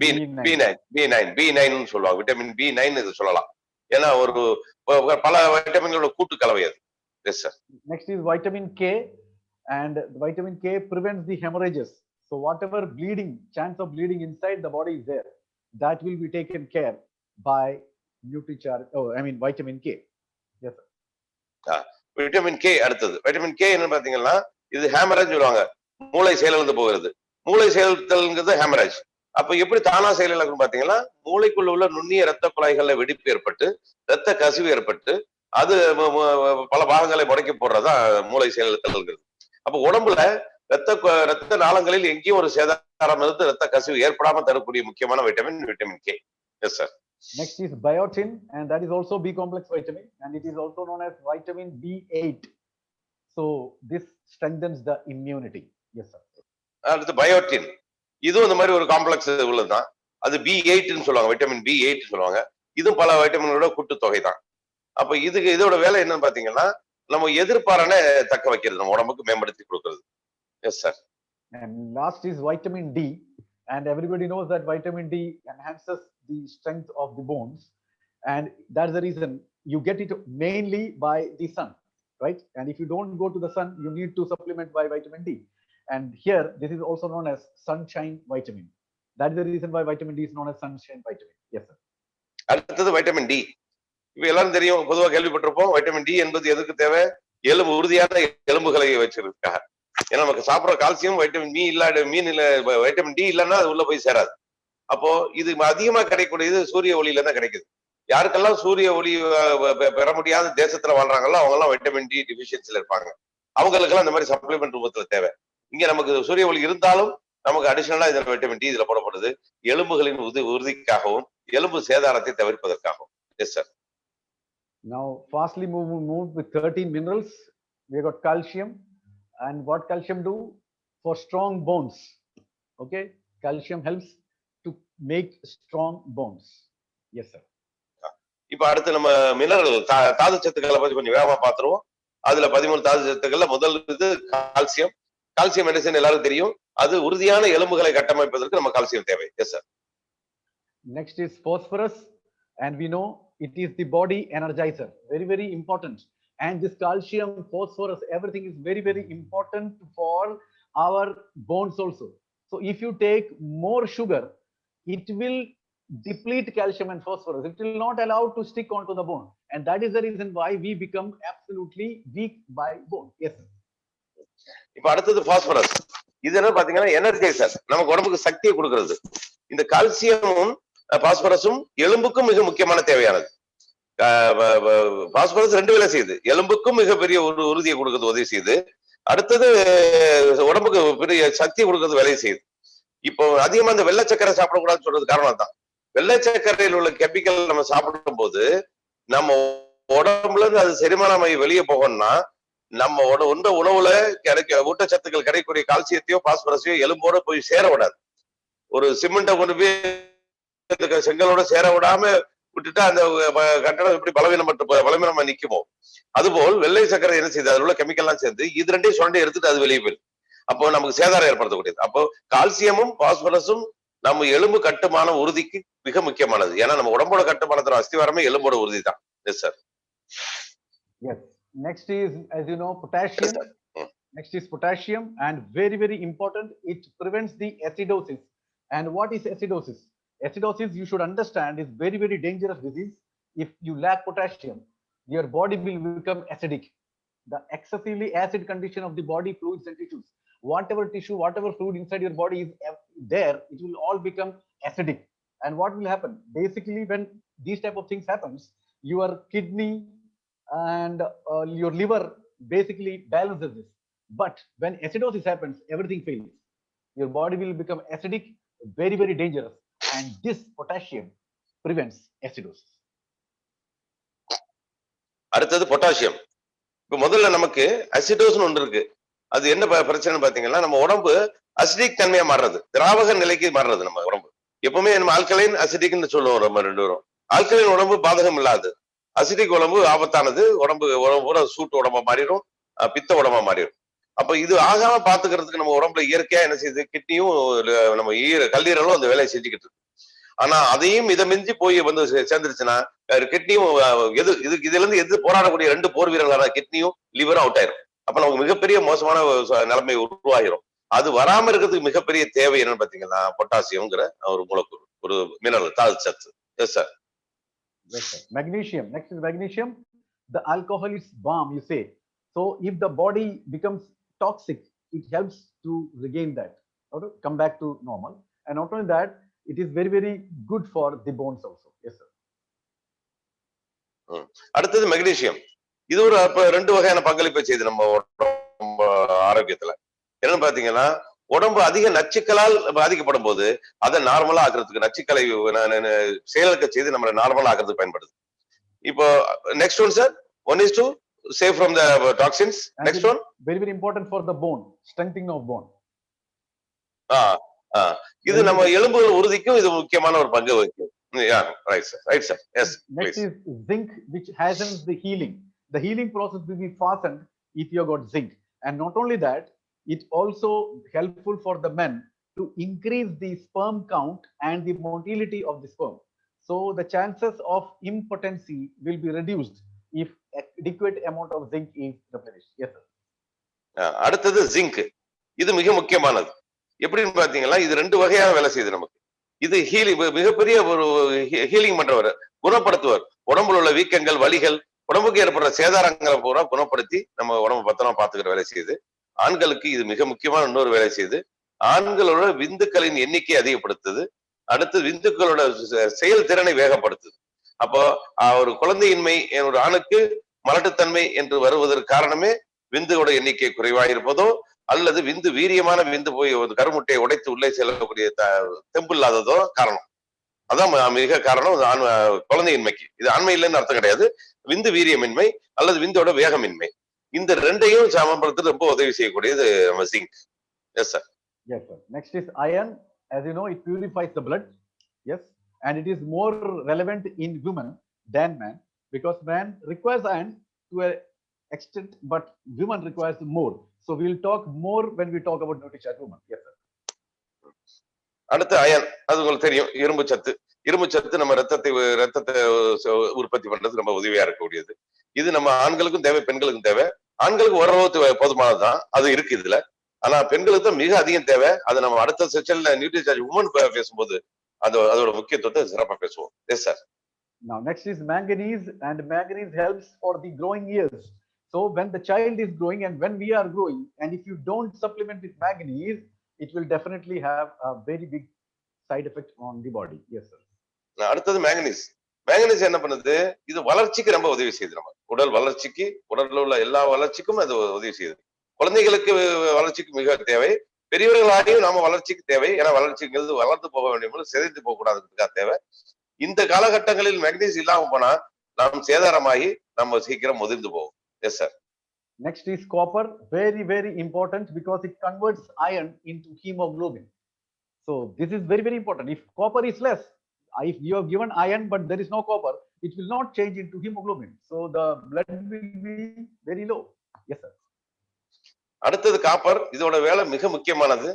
B9 சொல்லுவாங்க. விட்டமின் B9 இது சொல்லலாம். ஏன்னா ஒரு பல வைட்டமின்களோட கூட்டு கலவை அது. Yes sir. Next is vitamin K, and vitamin K prevents the hemorrhages. So whatever bleeding, chance of bleeding inside the body is there, that will be taken care by NutriCharge. Vitamin K. Yes sir. Vitamin K அடுத்தது. விட்டமின் K என்ன பாத்தீங்கன்னா இது ஹேமரேஜ் சொல்லுவாங்க. மூளை செயலிழந்து போகிறது. மூளை செயல்தல்ங்கிறது ஹேமரேஜ். அப்ப எப்படி தானா செயலிழக்கும் பாத்தீங்கன்னா, மூளைக்குள்ள உள்ள நுண்ணிய ரத்த குழாய்கள்ல வெடிப்பு ஏற்பட்டு ரத்த கசிவு ஏற்பட்டு அது பல பாகங்களை முடக்கி போடுறதுதான் மூளை செயலிழத்தல்ங்கிறது. அப்ப உடம்புல ரத்த நாளங்களில் எங்கேயும் ஒரு சேதாரம் இருந்து ரத்த கசிவு ஏற்படாம தரக்கூடிய முக்கியமான vitamin K. S sir. Next is biotin, and that is also B complex vitamin, and it is also known as vitamin B8. So this strengthens the immunity. Yes, sir. அடுத்து பயோட்டின், இதுவும் இந்த மாதிரி ஒரு காம்ப்ளெக்ஸ் உள்ளதுதான். அது B8ன்னு சொல்லுவாங்க, விட்டமின் B8 சொல்லுவாங்க. இதுவும் பல வைட்டமினோட கூட்டுத்தொகை தான். அப்ப இதோட வேலை என்னன்னு பாத்தீங்கன்னா, நம்ம எதிர்பாரான தக்க வைக்கிறது, நம்ம உடம்புக்கு மேம்படுத்தி கொடுக்கிறது. Yes sir. And last is vitamin D, and everybody knows that vitamin D enhances the strength of the bones, and that's the reason you get it mainly by the sun, right? And if you don't go to the sun, you need to supplement by vitamin D. And here, this is also known as sunshine vitamin. That is the reason why vitamin D is known as sunshine vitamin. Yes, sir. அடுத்தது வைட்டமின் டி. இப்ப எல்லாரும் தெரியும், பொதுவாக கேள்விப்பட்டிருப்போம். வைட்டமின் டி என்பது எதுக்கு தேவை? உறுதியான எலும்புகளை வச்சிருக்காங்க. ஏன்னா நமக்கு சாப்பிடுற கால்சியம் வைட்டமின் வைட்டமின் டி இல்லைன்னா அது உள்ள போய் சேராது. அப்போ இது அதிகமா கிடைக்கக்கூடியது சூரிய ஒளியில தான் கிடைக்குது. யாருக்கெல்லாம் சூரிய ஒளி பெற முடியாத தேசத்துல வாழ்றாங்களோ அவங்க எல்லாம் வைட்டமின் டி டிஃபிஷியன்சில இருப்பாங்க. அவங்களுக்கெல்லாம் இந்த மாதிரி சப்ளிமெண்ட் ரூபத்துல தேவை. இங்க நமக்கு சூரிய ஒளி இருந்தாலும் நமக்கு அடிஷனலா இதுல வைட்டமின் டி இதுல போடப்படுது. எலும்புகளின் உறுதிக்காகவும் எலும்பு சேதாரத்தை தவிர்ப்பதற்காகவும். Yes sir. Now fastly move with 13 minerals. We got calcium, and what calcium do for strong bones? Okay, calcium helps to make strong bones. Yes, sir. இப்ப அடுத்து நம்ம மினரல் தாது சத்துக்களை பத்தி கொஞ்சம் வேகமா பாத்துருவோம். அதுல 13 தாது சத்துக்கள்ல முதல் இது கால்சியம். கால்சியம் மெடிசன் எல்லாருக்கும் தெரியும். அது உறுதியான எலும்புகளை கட்டமைப்பதற்கு நம்ம கால்சியம் தேவை. S sir. Next is phosphorus, and we know it is the body energizer. Very, very important. And this calcium, phosphorus, everything is very, very important for our bones also. So if you take more sugar, it will deplete calcium and phosphorus. It will not allow to stick onto the bone. And that is the reason why we become absolutely weak by bone. Yes, sir. இப்ப அடுத்தது பாஸ்பரஸ். இது என்ன பாத்தீங்கன்னா எனர்ஜைசர், நமக்கு உடம்புக்கு சக்தியை கொடுக்கிறது. இந்த கால்சியமும் பாஸ்பரஸும் எலும்புக்கும் மிக முக்கியமான தேவையானது. பாஸ்பரஸ் 2 வேலை செய்யுது. எலும்புக்கும் மிகப்பெரிய ஒரு உறுதியை கொடுக்கிறது, உதவி செய்யுது. அடுத்தது உடம்புக்கு பெரிய சக்தி கொடுக்கிறது, வேலையை செய்யுது. இப்போ அதிகமா இந்த வெள்ளை சக்கரை சாப்பிடக்கூடாதுன்னு சொல்றது காரணம் தான். வெள்ளை சர்க்கரையில் உள்ள கெமிக்கல் நம்ம சாப்பிடும் போது நம்ம உடம்புல இருந்து அது செரிமானமாகி வெளியே போகணும்னா நம்ம உண்ட உணவுல ஊட்டச்சத்துக்கள் கிடைக்கக்கூடிய கால்சியத்தையோ பாஸ்பரஸையோ எலும்போட போய் சேர விடாது. ஒரு சிமெண்ட்டை கொண்டு போய் செங்கலோட சேர விடாம விட்டுட்டா அந்த கட்டடம் எப்படி பலவீனமா நிக்குமோ, அதுபோல் வெள்ளை சர்க்கரை என்ன செய்யுது, அதுல உள்ள கெமிக்கல் எல்லாம் சேர்ந்து இது ரெண்டையும் சுரண்டி எடுத்துட்டு அது வெளியே போயிடும். அப்போ நமக்கு சேதாரம் ஏற்படுத்தக்கூடியது. அப்போ கால்சியமும் பாஸ்பரஸும் நம்ம எலும்பு கட்டுமான உறுதிக்கு மிக முக்கியமானது. ஏன்னா நம்ம உடம்போட கட்டுமானத்தோட அஸ்திவாரமே எலும்போட உறுதி தான். S sir. Yes. Next is, as you know, potassium. Yes, next is potassium, and very, very important, it prevents the acidosis. And what is acidosis? Acidosis, you should understand, is very, very dangerous disease. If you lack potassium, your body will become acidic. The excessively acid condition of the body fluids and tissues. Whatever tissue, whatever fluid inside your body is there, it will all become acidic. And what will happen? Basically, when these type of things happens, your kidney and your liver basically balances this. But when acidosis happens, everything fails. Your body will become acidic, very, very dangerous. And this potassium prevents acidosis. அடுத்தது பொட்டாசியம். இப்ப முதல்ல நமக்கு அசிடோஸ்னு ஒன்று இருக்கு. அது என்ன பிரச்சனை பாத்தீங்கன்னா, நம்ம உடம்பு அசிடிக் தன்மையா மாறுறது, திராவக நிலைக்கு மாறுறது. நம்ம உடம்பு எப்பவுமே நம்ம ஆல்கலைன் அசிடிக்னு சொல்லுவோம். நம்ம 2 பேரும் ஆல்கலைன் உடம்பு பாதகம் இல்லாது, அசிடிக் உடம்பு ஆபத்தானது. உடம்பு சூட்டு உடம்பா மாறிடும், பித்த உடம்பா மாறிடும். அப்ப இது ஆகாம பாத்துக்கிறதுக்கு நம்ம உடம்புல இயற்கையா என்ன செய்யுது, கிட்னியும் நம்ம கல்லீரலும் அந்த வேலையை செஞ்சுக்கிட்டு இருக்கு. ஆனா அதையும் இதை மிஞ்சி போய் சேர்ந்துருச்சுன்னா கிட்னியும் இதுல இருந்து எது போராடக்கூடிய 2 போர் வீரர்களான கிட்னியும் லிவரும் அவுட் ஆயிரும். அப்ப நமக்கு மிகப்பெரிய மோசமான நிலைமை உருவாகிரும். அது வராம இருக்கிறதுக்கு மிகப்பெரிய தேவை என்னன்னு பாத்தீங்கன்னா பொட்டாசியம்ங்கிற ஒரு மூலக்கூறு, ஒரு மினரல், தாது சத்து. Yes sir. Magnesium. Next is magnesium. The alcohol is balm, you say. So if the body becomes toxic, it helps to regain that, or to come back to normal. And not only that, it is very, very good for the bones also. Yes, sir. அடுத்தது மெக்னீசியம். இது ஒரு ரெண்டு வகையான பங்களிப்பை செய்யுது நம்ம உடம்பு ஆரோக்கியத்துல. என்னன்னு பாத்தீங்கன்னா, உடம்பு அதிக நச்சுக்களால் பாதிக்கப்படும் போது அதை நார்மலா ஆக்குறதுக்கு, நச்சுக்களை செயலுக்க செய்து நம்ம நார்மலா ஆக்குறதுக்கு பயன்படுது. இப்போ next one sir, one is to save from the toxins. Next one very very important for the bone, strengthening of bone. இது நம்ம எலும்புகள் உறுதிக்கும் இது முக்கியமான ஒரு பங்கு வகிக்கும். Right sir, right sir. Yes, next please. is zinc, which hastens the healing. The healing process will be fastened if you have got zinc. And not only that, it also helpful for the men to increase the sperm count and the motility of the sperm. So the chances of impotency will be reduced if adequate amount of zinc is replenished. Yes sir. அடுத்தது ஜிங்க். இது மிக முக்கியமானது. எப்படின்னு பாத்தீங்கன்னா, இது ரெண்டு வகையான வேலை செய்யுது நமக்கு. இது ஹீலிங், மிகப்பெரிய ஒரு ஹீலிங் பண்றவர், குணப்படுத்துவர். உடம்புல உள்ள வீக்கங்கள், வலிகள், உடம்புக்கு ஏற்படுற சேதாரங்களை பூரா குணப்படுத்தி நம்ம உடம்பு பத்திரமா பாத்துக்கிற வேலை செய்யுது. ஆண்களுக்கு இது மிக முக்கியமான இன்னொரு வேலை செய்யுது. ஆண்களோட விந்துக்களின் எண்ணிக்கை அதிகப்படுத்துது. அடுத்து விந்துக்களோட செயல்திறனை வேகப்படுத்துது. அப்போ ஒரு குழந்தையின்மை ஒரு ஆணுக்கு மலட்டுத்தன்மை என்று வருவதற்கு காரணமே விந்துவோட எண்ணிக்கை குறைவாக இருப்பதோ, அல்லது விந்து வீரியமான விந்து போய் கருமுட்டையை உடைத்து உள்ளே செல்லக்கூடிய தெம்பு இல்லாததோ காரணம். அதான் மிக காரணம் குழந்தையின்மைக்கு. இது ஆண்மை இல்லைன்னு அர்த்தம் கிடையாது. விந்து வீரியமின்மை அல்லது விந்தோட வேகமின்மை, இந்த ரெண்டையும் சமப்படுத்த ரொம்ப உதவி செய்யக்கூடியது நம்ம zinc. S sir. Yes sir. Next is iron. As you know, it purifies the blood. Yes, and it is more relevant in women than man, because man requires iron to an extent, but women requires more. So we will talk more when we talk about nutrition women. Yes sir. அடுத்து அயன். அது உங்களுக்கு தெரியும், இரும்பு சத்து. இரும்பு சத்து நம்ம ரத்தத்தை உற்பத்தி பண்றது ரொம்ப உதவியா இருக்கக்கூடியது. இது நம்ம ஆண்களுக்கும் தேவை, பெண்களுக்கும் தேவை. ஆண்களுக்கு ஓரளவு போதுமானதுதான், அது இருக்கு இதுல. ஆனா பெண்களுக்கு தான் மிக அதிகம் தேவை. அதை நம்ம அடுத்த செஷன்ல நியூட்ரிஷன் உமன் பேசும்போது அதோட முக்கியத்துவத்தை சிறப்பா பேசுவோம். S sir. Now next is manganese, and manganese helps for the growing years. So when the child is growing and when we are growing, and if you don't supplement with manganese, it will definitely have a very big side effect on the body. Yes sir. அடுத்தது மேங்கனீஸ். மேங்கனீஸ் என்ன பண்ணுது? இது வளர்ச்சிக்கு ரொம்ப உதவி செய்யுது. நம்ம உடல் வளர்ச்சிக்கு, உடல்ல உள்ள எல்லா வளர்ச்சிக்கும் அது உதவி செய்யுது. குழந்தைகளுக்கு வளர்ச்சிக்கு மிக தேவை, பெரியவர்களாலையும் நாம வளர்ச்சிக்கு தேவை. ஏன்னா வளர்ச்சிங்கிறது வளர்ந்து போக வேண்டிய, சிதைந்து போக கூடாதுக்காக தேவை. இந்த காலகட்டங்களில் மேக்னீஸ் இல்லாம போனா நாம் சேதாரமாகி நம்ம சீக்கிரம் முதிர்ந்து போவோம். S sir. Next is copper. Very very important, because it converts iron into hemoglobin. So this is very very important. If copper is less, if you have given iron but there is no copper, it will not change into hemoglobin. So the blood will be very low. Yes sir. அடுத்தது காப்பர். இதோட வேலை மிக முக்கியமானது.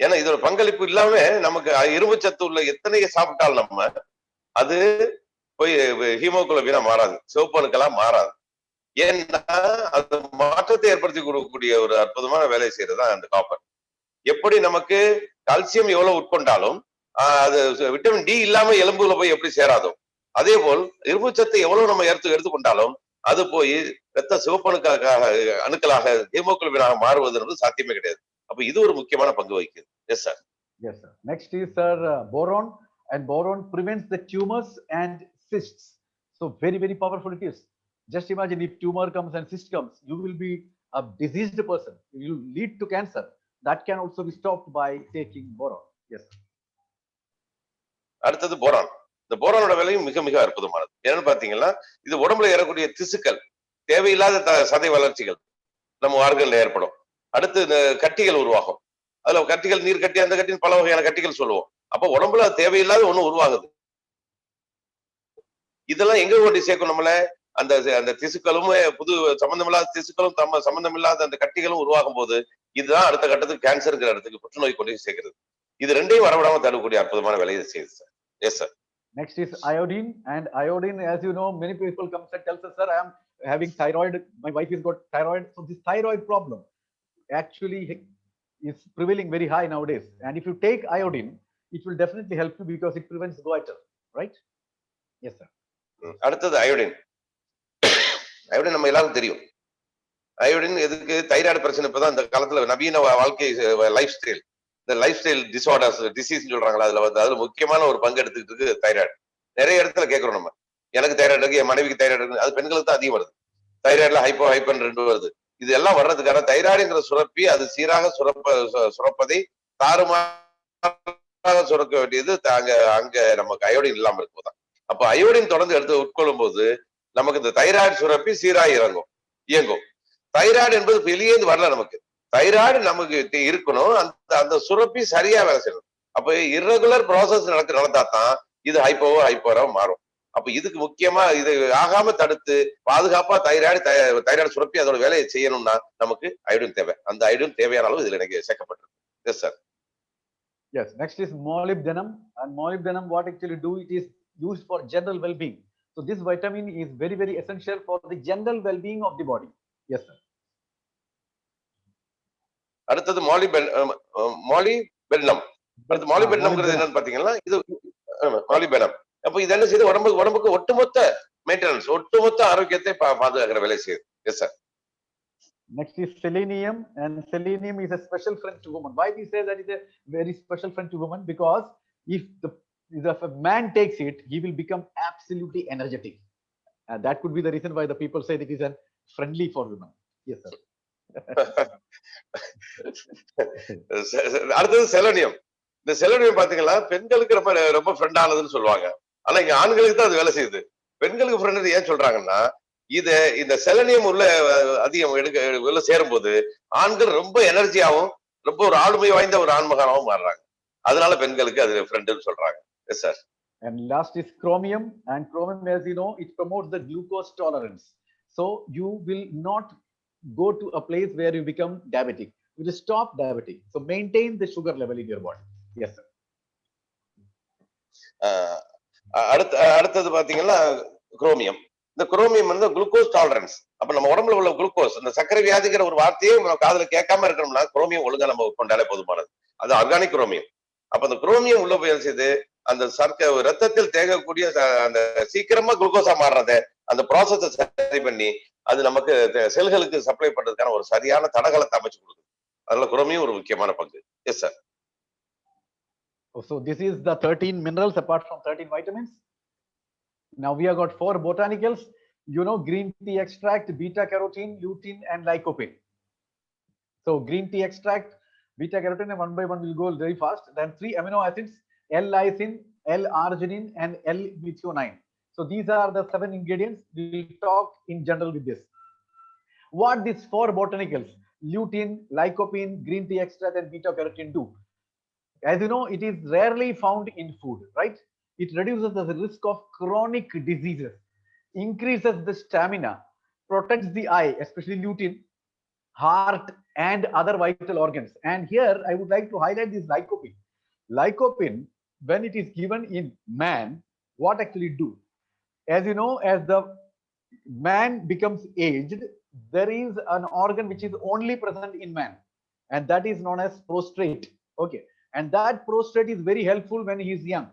ஏன்னா இதோட பங்களிப்பு இல்லாம நமக்கு இரும்பு சத்து உள்ள எத்தனையை சாப்பிட்டாலும் நம்ம அது போய் ஹீமோகுளோபினா மாறாது, சிவப்பணுக்களா மாறாது. ஏன்னா அது மாற்றத்தை ஏற்படுத்தி கொடுக்கக்கூடிய ஒரு அற்புதமான வேலை செய்யறதுதான் அந்த காப்பர். எப்படி நமக்கு கால்சியம் எவ்வளவு உட்கொண்டாலும் அது விட்டமின் டி இல்லாம எலும்புல போய் எப்படி சேராதோ, அதே போல் இரும்பு சத்தை எவ்வளவு நம்ம எடுத்துக்கொண்டாலும் அது போய் ரத்த சிவப்பணுக்களாக அணுக்களாக ஹீமோகுளோபினாக மாறுவது சாத்தியமே கிடையாது. அப்ப இது ஒரு முக்கியமான பங்கு வகிக்குது. S sir. Yes sir. Next is sir boron, and boron prevents the tumors and cysts. So very very powerful it is. Just imagine if tumor comes and cyst comes, you will be a diseased person. You will lead to cancer. That can also be stopped by taking boron. Yes sir. அடுத்தது போரான். இந்த போரானோட விலையும் மிக மிக அற்புதமானது. என்னன்னு பாத்தீங்கன்னா, இது உடம்புல ஏறக்கூடிய திசுக்கள், தேவையில்லாத சதை வளர்ச்சிகள் நம்ம ஆர்கன்ல ஏற்படும். அடுத்து இந்த கட்டிகள் உருவாகும். அதுல கட்டிகள், நீர் கட்டி, அந்த கட்டின்னு பல வகையான கட்டிகள் சொல்லுவோம். அப்ப உடம்புல தேவையில்லாத ஒண்ணு உருவாகுது. இதெல்லாம் எங்க கொண்டு சேர்க்கும் நம்மள? அந்த திசுக்களும், புது சம்பந்தமில்லாத திசுக்களும் சம்பந்தம் இல்லாத அந்த கட்டிகளும் உருவாகும் போது இதுதான் அடுத்த கட்டத்துக்கு கேன்சருங்கிற இடத்துக்கு, புற்றுநோய் கொண்டு சேர்க்கிறது. இது ரெண்டையும் வரவிடாம தரக்கூடிய அற்புதமான வேலையை செய்யுது sir. S sir. Next is iodine, and iodine, as you know, many people come and tell us, sir, I am having thyroid, my wife has got thyroid. So this thyroid problem actually is prevailing very high nowadays, and if you take iodine, it will definitely help you because it prevents goiter, right? Yes sir. அடுத்தது அயோடின். அயோடின் நம்ம எல்லாருக்கும் தெரியும். அயோடின் எதுக்கு? தைராய்டு பிரச்சனை. இப்பதான் இந்த காலத்துல நவீன வாழ்க்கை லைஃப் ஸ்டைல், இந்த லைஃப் ஸ்டைல் டிசார்டர்ஸ், டிசீஸ் சொல்றாங்களா, அதுல முக்கியமான ஒரு பங்கு எடுத்துக்கிட்டு இருக்கு தைராய்டு. நிறைய இடத்துல கேட்கிறோம் நம்ம, எனக்கு தைராய்டு இருக்கு, என் மனைவிக்கு தைராய்டு இருக்கு. அது பெண்களுக்கு தான் அதிகம் வருது. தைராய்டுல ஹைப்பன் 2 வருது. இது எல்லாம் வர்றதுக்கான தைராய்டுங்கிற சுரப்பி அது சீராக சுரப்பதை தாறுமாறாக சுரக்க வேண்டியது அங்க அங்க நமக்கு அயோடின் இல்லாம இருக்கும்போதுதான். அப்ப அயோடின் தொடர்ந்து எடுத்து உட்கொள்ளும் போது நமக்கு இந்த தைராய்டு சுரப்பி சீராக இயங்கும். தைராய்டு என்பது வெளியே வரல நமக்கு. தைராய்டு நமக்கு இருக்கணும், அந்த அந்த சுரப்பி சரியா வேலை செய்யணும். அப்ப இர்ரெகுலர் ப்ராசஸ் நடந்தாதான் இது ஹைப்போவா மாறும். அப்ப இதுக்கு முக்கியமா இது ஆகாம தடுத்து பாதுகாப்பா தைராய்டு சுரப்பி அதோட வேலையை செய்யணும்னா நமக்கு அயோடின் தேவை. அந்த அயோடின் தேவையான அளவு இதுல எனக்கு சேர்க்கப்பட்டிருக்கு. Yes sir. Yes, next is molybdenum, and molybdenum what actually do, it is used for general well-being. So this vitamin is very, very essential for the general well-being of the body. Yes sir. அடுத்தது மாலிபெனம். அடுத்து மாலிபெனம்ங்கிறது என்னன்னு பாத்தீங்கன்னா இது மாலிபெனம். அப்ப இது என்ன செய்யுது, உடம்புக்கு ஒட்டுமொத்த மெயின்டெனன்ஸ், ஒட்டுமொத்த ஆரோக்கியத்தை பாதுகாக்கிற வேலை செய்யுது. S sir. Next is selenium, and selenium is a special friend to woman. Why we say that is a very special friend to woman? Because if a man takes it, he will become absolutely energetic, and that could be the reason why the people say that it is a friendly for women. Yes sir. அடுத்தது செலனியம். இந்த செலனியம் பாத்தீங்கன்னா பெண்களுக்கு ரொம்ப ரொம்ப ஃப்ரெண்ட் ஆனதுன்னு சொல்லுவாங்க. ஆனா இங்க ஆண்களுக்கு தான் அது வேலை செய்யுது. பெண்களுக்கு ஃப்ரெண்ட் ஏன் சொல்றாங்கன்னா, இந்த செலனியம் அதிகம் உள்ள சேரும் போது ஆண்கள் ரொம்ப எனர்ஜியாவும் ரொம்ப ஒரு ஆளுமை வாய்ந்த ஒரு ஆண்மகனாவும் மாறுறாங்க. அதனால பெண்களுக்கு அது ஃப்ரெண்ட்னு சொல்றாங்க. Yes sir. And last is chromium, and chromium, as you know, it promotes the glucose tolerance. So you will not go to a place where you become diabetic. You will stop diabetic. So maintain the sugar level in your body. Yes sir. அடுத்தது பாத்தீங்கன்னா குரோமியம். இந்த குரோமியம் வந்து குளுக்கோஸ் டாலரன்ஸ். அப்ப நம்ம உடம்புல உள்ள குளுக்கோஸ், இந்த சர்க்கரை வியாதிங்கிற ஒரு வார்த்தையே நம்ம காதுல கேட்காம இருக்கணும்னா குரோமியம் ஒழுங்கா நம்ம கொண்டாலே போதுமானது. அது ஆர்கானிக் குரோமியம். அப்ப அந்த குரோமியம் உள்ள போய் செய்து அந்த ரத்தத்தில் தேங்கக்கூடிய அந்த சீக்கிரமா குளுக்கோஸா மாறுறத அந்த ப்ராசஸை சரி பண்ணி அது நமக்கு செல்களுக்கு சப்ளை பண்றதுக்கான ஒரு சரியான தடகளத்தை அமைச்சு கொடுக்குது. அதனால குரோமியம் ஒரு முக்கியமான பங்கு. Yes sir. So this is the 13 minerals apart from 13 vitamins. Now we have got 4 botanicals. You know, green tea extract, beta carotene, lutein, and lycopene. So green tea extract, beta carotene, and one by one will go very fast. Then 3 amino acids: L-lysine, L-arginine, and L-methionine. So these are the 7 ingredients. We will talk in general with this. What these 4 botanicals, lutein, lycopene, green tea extract, and beta carotene do? As you know, it is rarely found in food, right? It reduces the risk of chronic diseases, increases the stamina, protects the eye, especially lutein, heart, and other vital organs. And here I would like to highlight this lycopene. Lycopene, when it is given in man, what actually do? As you know, as the man becomes aged, there is an organ which is only present in man, and that is known as prostate. Okay. And that prostate is very helpful when he is young,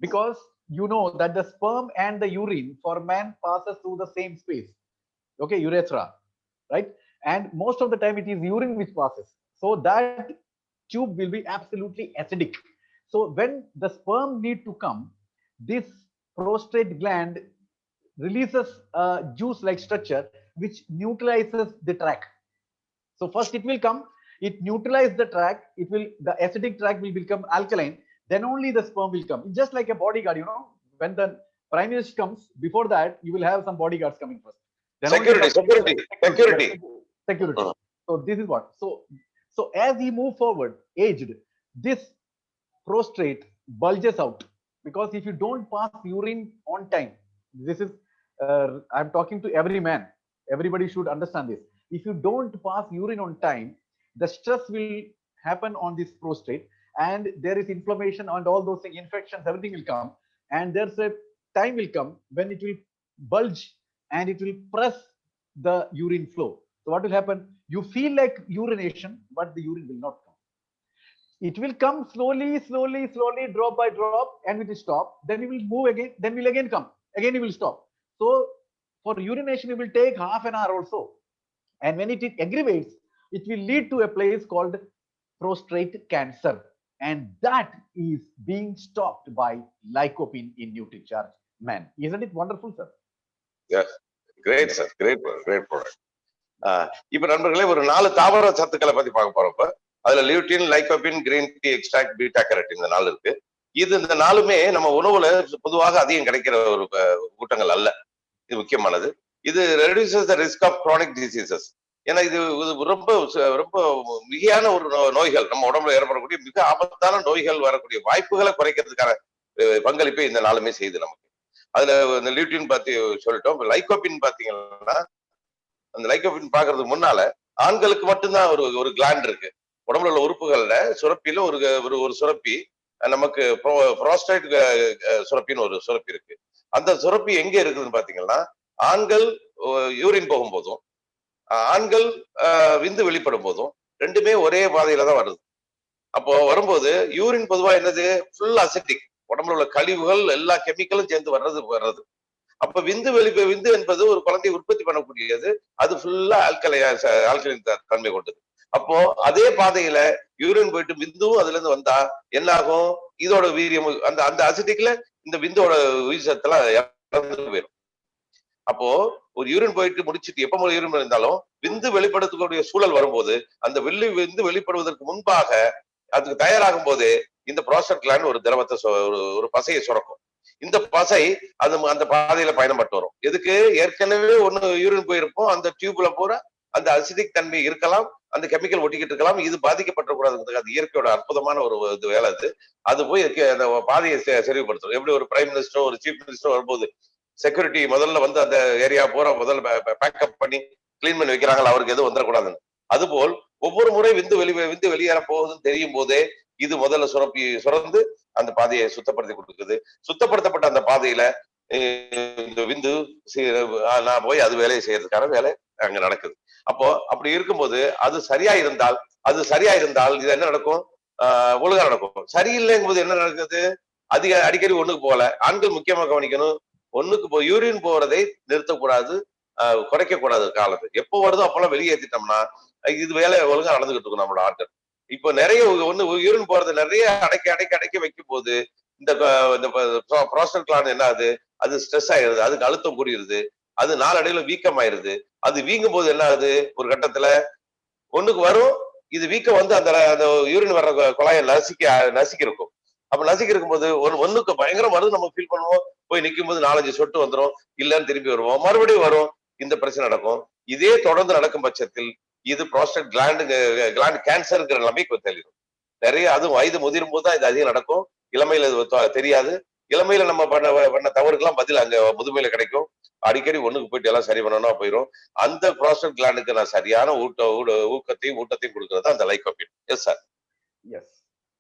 because you know that the sperm and the urine for man passes through the same space. Okay, urethra, right? And most of the time it is urine which passes. So that tube will be absolutely acidic. So when the sperm need to come, this prostate gland releases a juice-like structure which neutralizes the tract. So first it will come, it neutralizes the tract, the acidic tract will become alkaline, then only the sperm will come. It's just like a bodyguard, you know, when the prime minister comes, before that you will have some bodyguards coming first. Then security. So this is what. So as he move forward, aged, this prostate bulges out, because if you don't pass urine on time, this is I'm talking to every man, everybody should understand this. If you don't pass urine on time, the stress will happen on this prostate, and there is inflammation and all those things, infections, everything will come, and there's a time will come when it will bulge and it will press the urine flow. So what will happen? You feel like urination, but the urine will not come. It will come slowly, drop by drop, and it will stop. Then it will move again, then will again come, again it will stop. So for urination it will take half an hour also, and when it aggravates, it will lead to a place called prostate cancer, and that is being stopped by lycopene in Nutricharge. man. Isn't it wonderful, sir? Yes, great sir, great product. இப்ப நண்பர்களே ஒரு 4 தாவர சத்துக்களை பத்தி பார்க்க போறோம். இப்ப அதுல lutein, lycopene, green tea extract, beta carotene இந்த 4 இருக்கு. இந்த 4மே நம்ம உணவுல பொதுவாக அதிகம் கிடைக்கிற ஒரு ஊட்டங்கள் அல்ல. இது முக்கியமானது. இது reduces the risk of chronic diseases. ஏன்னா இது ரொம்ப ரொம்ப மிகையான ஒரு நோய்கள் நம்ம உடம்புல ஏற்படக்கூடிய மிக ஆபத்தான நோய்கள் வரக்கூடிய வாய்ப்புகளை குறைக்கிறதுக்கான பங்களிப்பை இந்த 4மே செய்யுது நமக்கு. அதுல இந்த லியூட்டின் பத்தி சொல்லிட்டோம். லைகோபின் பாத்தீங்கன்னா அந்த லைகோபின் பாக்குறதுக்கு முன்னால ஆண்களுக்கு மட்டும்தான் ஒரு கிளாண்ட் இருக்கு. உடம்புல உள்ள உறுப்புகள்ல சுரப்பில ஒரு சுரப்பி நமக்கு புரோஸ்டேட் சுரப்பின்னு ஒரு சுரப்பி இருக்கு. அந்த சுரப்பி எங்க இருக்குதுன்னு பாத்தீங்கன்னா ஆண்கள் யூரின் போகும்போதும் ஆண்கள் விந்து வெளிப்படும் போதும் ரெண்டுமே ஒரே பாதையில தான் வருது. அப்போ வரும்போது யூரின் பொதுவா என்னது ஃபுல் அசிட்டிக், உடம்புல உள்ள கழிவுகள் எல்லா கெமிக்கலும் சேர்ந்து வர்றது. அப்ப விந்து என்பது ஒரு குழந்தையை உற்பத்தி பண்ணக்கூடியது. அது ஃபுல்லா ஆல்கலைன் தன்மை கொண்டது. அப்போ அதே பாதையில யூரின் போயிட்டு விந்துவும் அதுல இருந்து வந்தா என்ன ஆகும்? இதோட வீரியம் அந்த அசிட்டிக்ல இந்த விந்தோட உயிர் சத்தெல்லாம் இறந்து போயிடும். அப்போ ஒரு யூரின் போயிட்டு முடிச்சுட்டு எப்ப யூரின் இருந்தாலும் விந்து வெளிப்படுத்தக்கூடிய சூழல் வரும்போது அந்த விந்து வெளிப்படுவதற்கு முன்பாக அதுக்கு தயாராகும் போதே இந்த புரோஸ்டேட் கிளாண்ட் ஒரு திரவத்தை ஒரு பசையை சுரக்கும். இந்த பசை அந்த பாதையில பயணப்பட்டு வரும். எதுக்கு? ஏற்கனவே ஒண்ணு யூரின் போயிருப்போம், அந்த டியூப்ல போற அந்த அசிடிக் தன்மை இருக்கலாம், அந்த கெமிக்கல் ஒட்டிக்கிட்டு இருக்கலாம். இது பாதிக்கப்படக்கூடாது. அது இயற்கையோட அற்புதமான ஒரு வேலை. அது போய் அந்த பாதையை செறிவுபடுத்தும். எப்படி ஒரு பிரைம் மினிஸ்டரோ ஒரு சீஃப் மினிஸ்டரோ வரும்போது செக்யூரிட்டி முதல்ல வந்து அந்த ஏரியா பூரா முதல்ல பேக்கப் பண்ணி கிளீன் பண்ணி வைக்கிறாங்களா, அவருக்கு எதுவும் வந்துடக்கூடாதுன்னு. அதுபோல் ஒவ்வொரு முறை விந்து வெளியேற போகுதுன்னு தெரியும் போதே இது முதல்ல சுரந்து அந்த பாதையை சுத்தப்படுத்தி கொடுக்குது. சுத்தப்படுத்தப்பட்ட அந்த பாதையில இந்த விந்து நான் போய் அது வேலையை செய்யறதுக்கான வேலை அங்க நடக்குது. அப்போ அப்படி இருக்கும்போது அது சரியா இருந்தால் இது என்ன நடக்கும்? ஒழுங்கா நடக்கும். சரியில்லைங்கும் போது என்ன நடக்குது? அடிக்கடி ஒண்ணுக்கு போகல. ஆண்கள் முக்கியமா கவனிக்கணும், ஒண்ணுக்கு யூரின் போறதை நிறுத்தக்கூடாது, குறைக்க கூடாது. காலத்து எப்போ வருதோ அப்பெல்லாம் வெளியேற்றிட்டோம்னா இது வேலை ஒழுங்கா நடந்துகிட்டு இருக்கும் நம்மளோட ஆட்கள். இப்போ நிறைய யூரின் போறது நிறைய அடக்கி வைக்கும் போது இந்த புரோஸ்டேட் கிளாண்ட் என்ன ஆகுது? அது ஸ்ட்ரெஸ் ஆயிருது, அதுக்கு அழுத்தம் கூடியிருது, அது நாளடைவுல வீக்கம் ஆயிருது. அது வீங்கும் போது என்ன ஆகுது? ஒரு கட்டத்துல ஒண்ணுக்கு வரும், இது வீக்கம் வந்து அந்த யூரின் வர்ற குழாயை நசுக்கி இருக்கும். அப்ப நசுக்கி இருக்கும்போது ஒண்ணுக்கு பயங்கரம் வருது நம்ம ஃபீல் பண்ணுவோம். போய் நிற்கும் போது 4-5 சொட்டு வந்துடும், இல்லன்னு திரும்பி வருவோம், மறுபடியும் வரும், இந்த பிரச்சனை நடக்கும். இதே தொடர்ந்து நடக்கும் பட்சத்தில் இது புரோஸ்டேட் கிளாண்ட் கேன்சர்ங்கிற நிலைமைக்கு தெரியும். நிறைய அதுவும் வயது முதிரும் போது தான் இது அதிகம் நடக்கும். இளமையில தெரியாது. இளமையில நம்ம பண்ண தவறுக்கெல்லாம் பதில் அங்க முதுமையில கிடைக்கும். அடிக்கடி ஒண்ணுக்கு போயிட்டு எல்லாம் சரி பண்ணணும் போயிடும். அந்த புரோஸ்டேட் கிளாண்டுக்கு நான் சரியான ஊட்டத்தையும் கொடுக்கறது அந்த lycopene. Yes sir. Yes.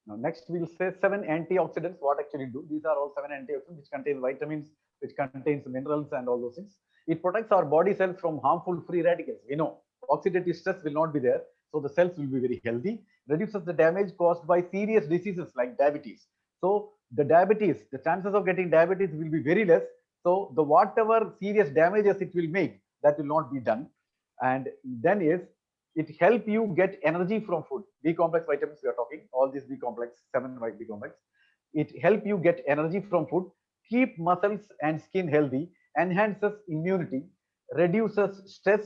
Now next we'll say 7 antioxidants. What actually do? These are all 7 antioxidants which contain vitamins, which contains minerals and all those things. It protects our body cells from harmful free radicals. We know oxidative stress will not be there, so the cells will be very healthy. Reduces the damage caused by serious diseases like diabetes. So the chances of getting diabetes will be very less. So the whatever serious damages it will make, that will not be done. And then it help you get energy from food. B complex vitamins we are talking, all these B complex, 7 B complex. It help you get energy from food, keep muscles and skin healthy, enhances immunity, reduces stress,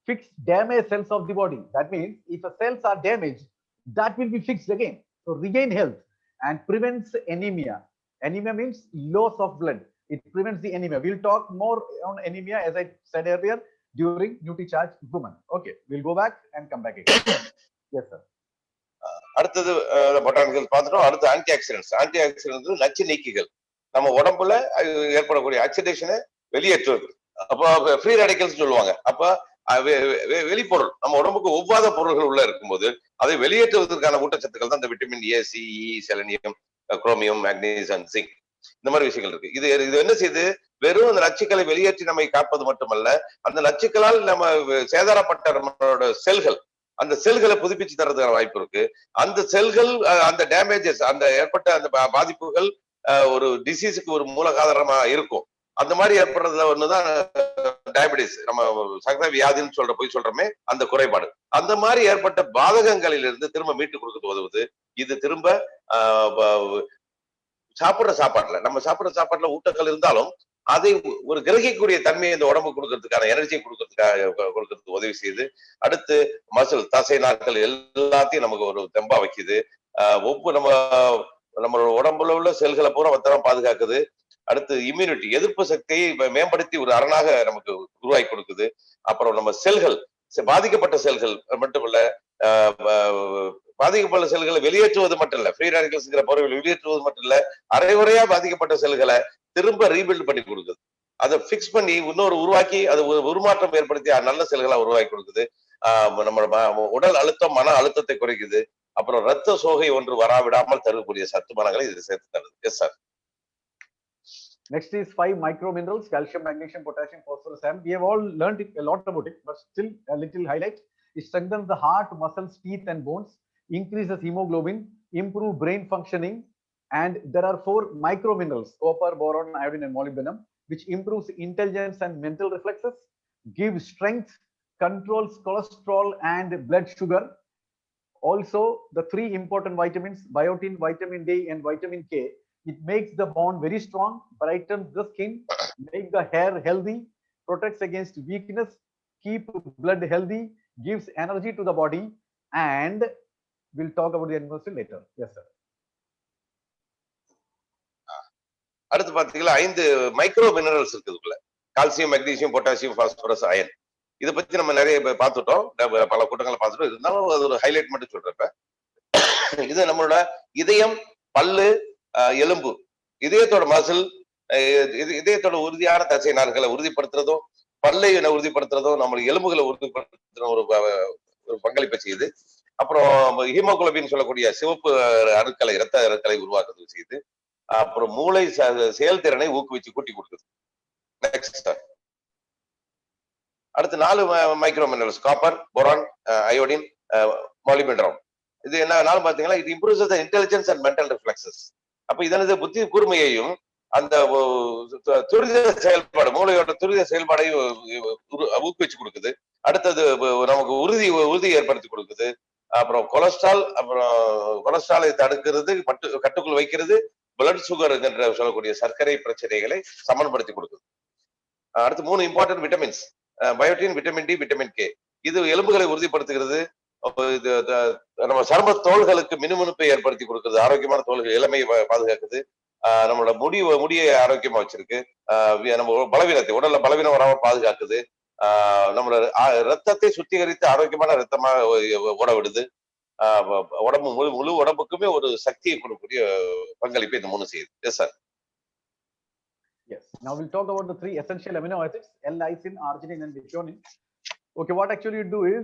fix damaged cells of the body. That means if the cells are damaged, that will be fixed again. So regain health and prevents anemia. Anemia means loss of blood. It prevents the anemia. We'll talk more on anemia as I said earlier during NutriCharge women. Okay, we'll go back and come back again. Yes sir. அடுத்தது பொட்டானிக்கல் பார்த்துட்டோம். அடுத்து ஆன்டி ஆக்சிடென்ட்ஸ் நச்சு நீக்கிகள் நம்ம உடம்புல ஏற்படக்கூடிய ஆக்சிடேஷனை வெளியேற்றுவது. அப்போ ஃப்ரீ ரேடிக்கல்ஸ் சொல்லுவாங்க. அப்ப வெளிப்பொருள் நம்ம உடம்புக்கு ஒவ்வாத பொருள்கள் உள்ள இருக்கும்போது அதை வெளியேற்றுவதற்கான ஊட்டச்சத்துக்கள் தான் இந்த vitamin A, C, selenium, chromium, magnesium, zinc, இந்த மாதிரி விஷயங்கள் இருக்கு. இது என்ன செய்யுது? வெறும் அந்த நச்சுக்களை வெளியேற்றி நம்மை காப்பது மட்டுமல்ல, அந்த நச்சுக்களால் நம்ம சேதாரப்பட்ட நம்மளோட அந்த செல்களை புதுப்பிச்சு தரதுக்கான வாய்ப்பு இருக்கு. அந்த செல்கள் அந்த டேமேஜஸ், அந்த ஏற்பட்ட அந்த பாதிப்புகள் ஒரு டிசீஸுக்கு ஒரு மூல காரணமா இருக்கும். அந்த மாதிரி ஏற்படுறதுல ஒண்ணுதான் டயபெட்டிஸ், நம்ம சர்க்கரை வியாதின்னு சொல்றோமே அந்த குறைபாடு. அந்த மாதிரி ஏற்பட்ட பாதகங்களிலிருந்து திரும்ப மீட்டு கொடுக்க உதவுது. இது திரும்ப சாப்பிடுற சாப்பாட்டுல ஊட்டங்கள் இருந்தாலும் அதை ஒரு கிரகிக்கக்கூடிய தன்மையை இந்த உடம்பு கொடுக்கறதுக்கான எனர்ஜியை கொடுக்கறதுக்கு உதவி செய்யுது. அடுத்து மசில் தசை நாட்கள் எல்லாத்தையும் நமக்கு ஒரு தெம்பா வைக்குது. நம்மளோட உடம்புல உள்ள செல்களை பூரா பத்திரம் பாதுகாக்குது. அடுத்து இம்யூனிட்டி எதிர்ப்பு சக்தியை மேம்படுத்தி ஒரு அரணாக நமக்கு உருவாக்கி கொடுக்குது. அப்புறம் நம்ம செல்கள் பாதிக்கப்பட்ட செல்கள் மட்டுமல்ல, பாதிக்கப்பட்ட செல்களை வெளியேற்றுவது மட்டும் இல்ல, ஃப்ரீ ரேடிக்கல்ஸ்ங்கிற பொருள் வெளியேற்றுவது மட்டும் இல்ல, அரைகுறையா பாதிக்கப்பட்ட செல்களை திரும்ப ரீபில்ட் பண்ணி கொடுக்குது. அதை பிக்ஸ் பண்ணி இன்னொரு உருவாக்கி அது உருமாற்றம் ஏற்படுத்தி நல்ல செல்களா உருவாக்கி கொடுக்குது. நம்ம உடல் அழுத்தம் மன அழுத்தத்தை குறைக்குது. அப்புறம் ரத்த சோகை ஒன்று வராவிடாமல் தரக்கூடிய சத்துமானங்களை இது சேர்த்து தருது. S sir. Next is 5 micro minerals: calcium, magnesium, potassium, phosphorus, and we have all learned a lot about it, but still a little highlight. It strengthens the heart, muscles, teeth, and bones, increases hemoglobin, improve brain functioning, and there are 4 micro minerals: copper, boron, iodine, and molybdenum, which improves intelligence and mental reflexes, gives strength, controls cholesterol and blood sugar. Also, the 3 important vitamins: biotin, vitamin D, and vitamin K. It makes the bone very strong, brightens the skin, makes the hair healthy, protects against weakness, keep blood healthy, gives energy to the body, and we'll talk about the animals later. Yes, sir. அடுத்து பாத்தீங்கன்னா 5 மைக்ரோ மினரல்ஸ் இருக்குதுக்குள்ள. Calcium, magnesium, potassium, phosphorus, iron. இதை பத்தி நம்ம நிறைய பார்த்துட்டோம், பல கூட்டங்களை பார்த்துட்டோம். இருந்தாலும் அது ஒரு ஹைலைட் மட்டும் சொல்றப்ப, இது நம்மளோட இதயம், பல்லு, எலும்பு, இதயத்தோட மசில், இதயத்தோட உறுதியான தசை நார்களை உறுதிப்படுத்துறதும், பல்லை உறுதிப்படுத்துறதும், நம்ம எலும்புகளை உறுதிப்படுத்துற ஒரு பங்களிப்பை செய்யுது. அப்புறம் ஹீமோகுளோபின் சொல்லக்கூடிய சிவப்பு அணுக்களை, இரத்த அணுக்களை உருவாக்குறது செய்யுது. அப்புறம் மூளை செயல்திறனை ஊக்குவிச்சு கூட்டி கொடுக்குது. நெக்ஸ்ட், அடுத்து 4 micro minerals: copper, boron, iodine, molybdenum. இது என்ன பாத்தீங்கன்னா, இது improves the intelligence and mental reflexes. அப்ப இதனது புத்தி கூர்மையையும் அந்த துரித செயல்பாடு, மூளையோட துரித செயல்பாடையும் ஊக்குவிச்சு கொடுக்குது. அடுத்தது நமக்கு உறுதி ஏற்படுத்தி கொடுக்குது. அப்புறம் கொலஸ்ட்ராலை தடுக்கிறது, கட்டுக்குள் வைக்கிறது, பிளட் சுகர் என்ற சொல்லக்கூடிய சர்க்கரை பிரச்சனைகளை சமன்படுத்தி கொடுக்குது. அடுத்து 3 important vitamins: biotin, vitamin D, vitamin K. இது எலும்புகளை உறுதிப்படுத்துகிறது. இது நம்ம சர்ம தோள்களுக்கு மினுமினுப்பை ஏற்படுத்தி கொடுக்குது, ஆரோக்கியமான தோள்கள், இளமையை பாதுகாக்குது. நம்மளோட முடியை ஆரோக்கியமா வச்சிருக்கு. நம்ம பலவீனத்தை, உடல்ல பலவீனம் வராம பாதுகாக்குது. நம்மளோட ரத்தத்தை சுத்திகரித்து ஆரோக்கியமான ரத்தமா ஓட விடுது. உடம்பு முழு உடம்புக்குமே ஒரு சக்தியை கொடுக்கக்கூடிய பங்களிப்பு இந்த 3 செய்யுது. S sir. Yes. Now we'll talk about the 3 essential amino acids: L-lysine, arginine, and methionine. Okay, what actually you do is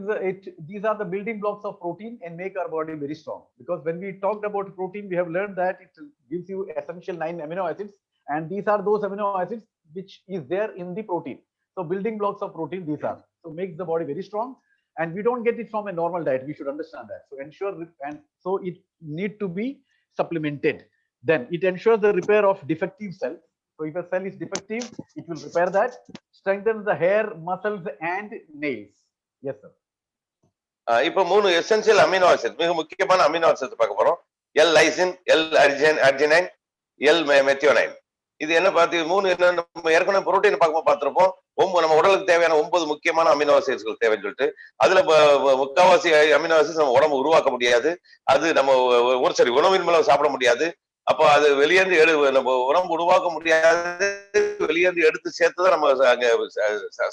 these are the building blocks of protein and make our body very strong. Because when we talked about protein, we have learned that it gives you essential 9 amino acids, and these are those amino acids which is there in the protein. So building blocks of protein, these are. So makes the body very strong, and we don't get it from a normal diet. We should understand that. So ensure, and so it need to be supplemented. Then it ensures the repair of defective cells. So if a cell is defective, it will repair that. Strengthens the hair, muscles, and nails. Yes, sir. இப்போ 3 எசென்சியல் அமினோ ஆசிட், மிக முக்கியமான அமினோ ஆசிட் பார்க்க போறோம். L-லைசின், L-அர்ஜினைன், L-மெத்தியோனைன். இது என்ன பார்த்து 3 என்ன, நம்ம ஏற்கனவே புரோட்டீன் பார்த்திருப்போம். நம்ம உடலுக்கு தேவையான 9 முக்கியமான அமினோ ஆசிட்கள் தேவைன்னு சொல்லிட்டு, அதுல முக்காவாசி அமினோ ஆசிட்ஸ் நம்ம உடம்பு உருவாக்க முடியாது. அது நம்ம உணவின் மூலம் சாப்பிட முடியாது. அப்போ அது வெளியேந்து நம்ம உடம்பு உருவாக்க முடியாது, வெளியேந்து எடுத்து சேர்த்துதான் நம்ம அங்க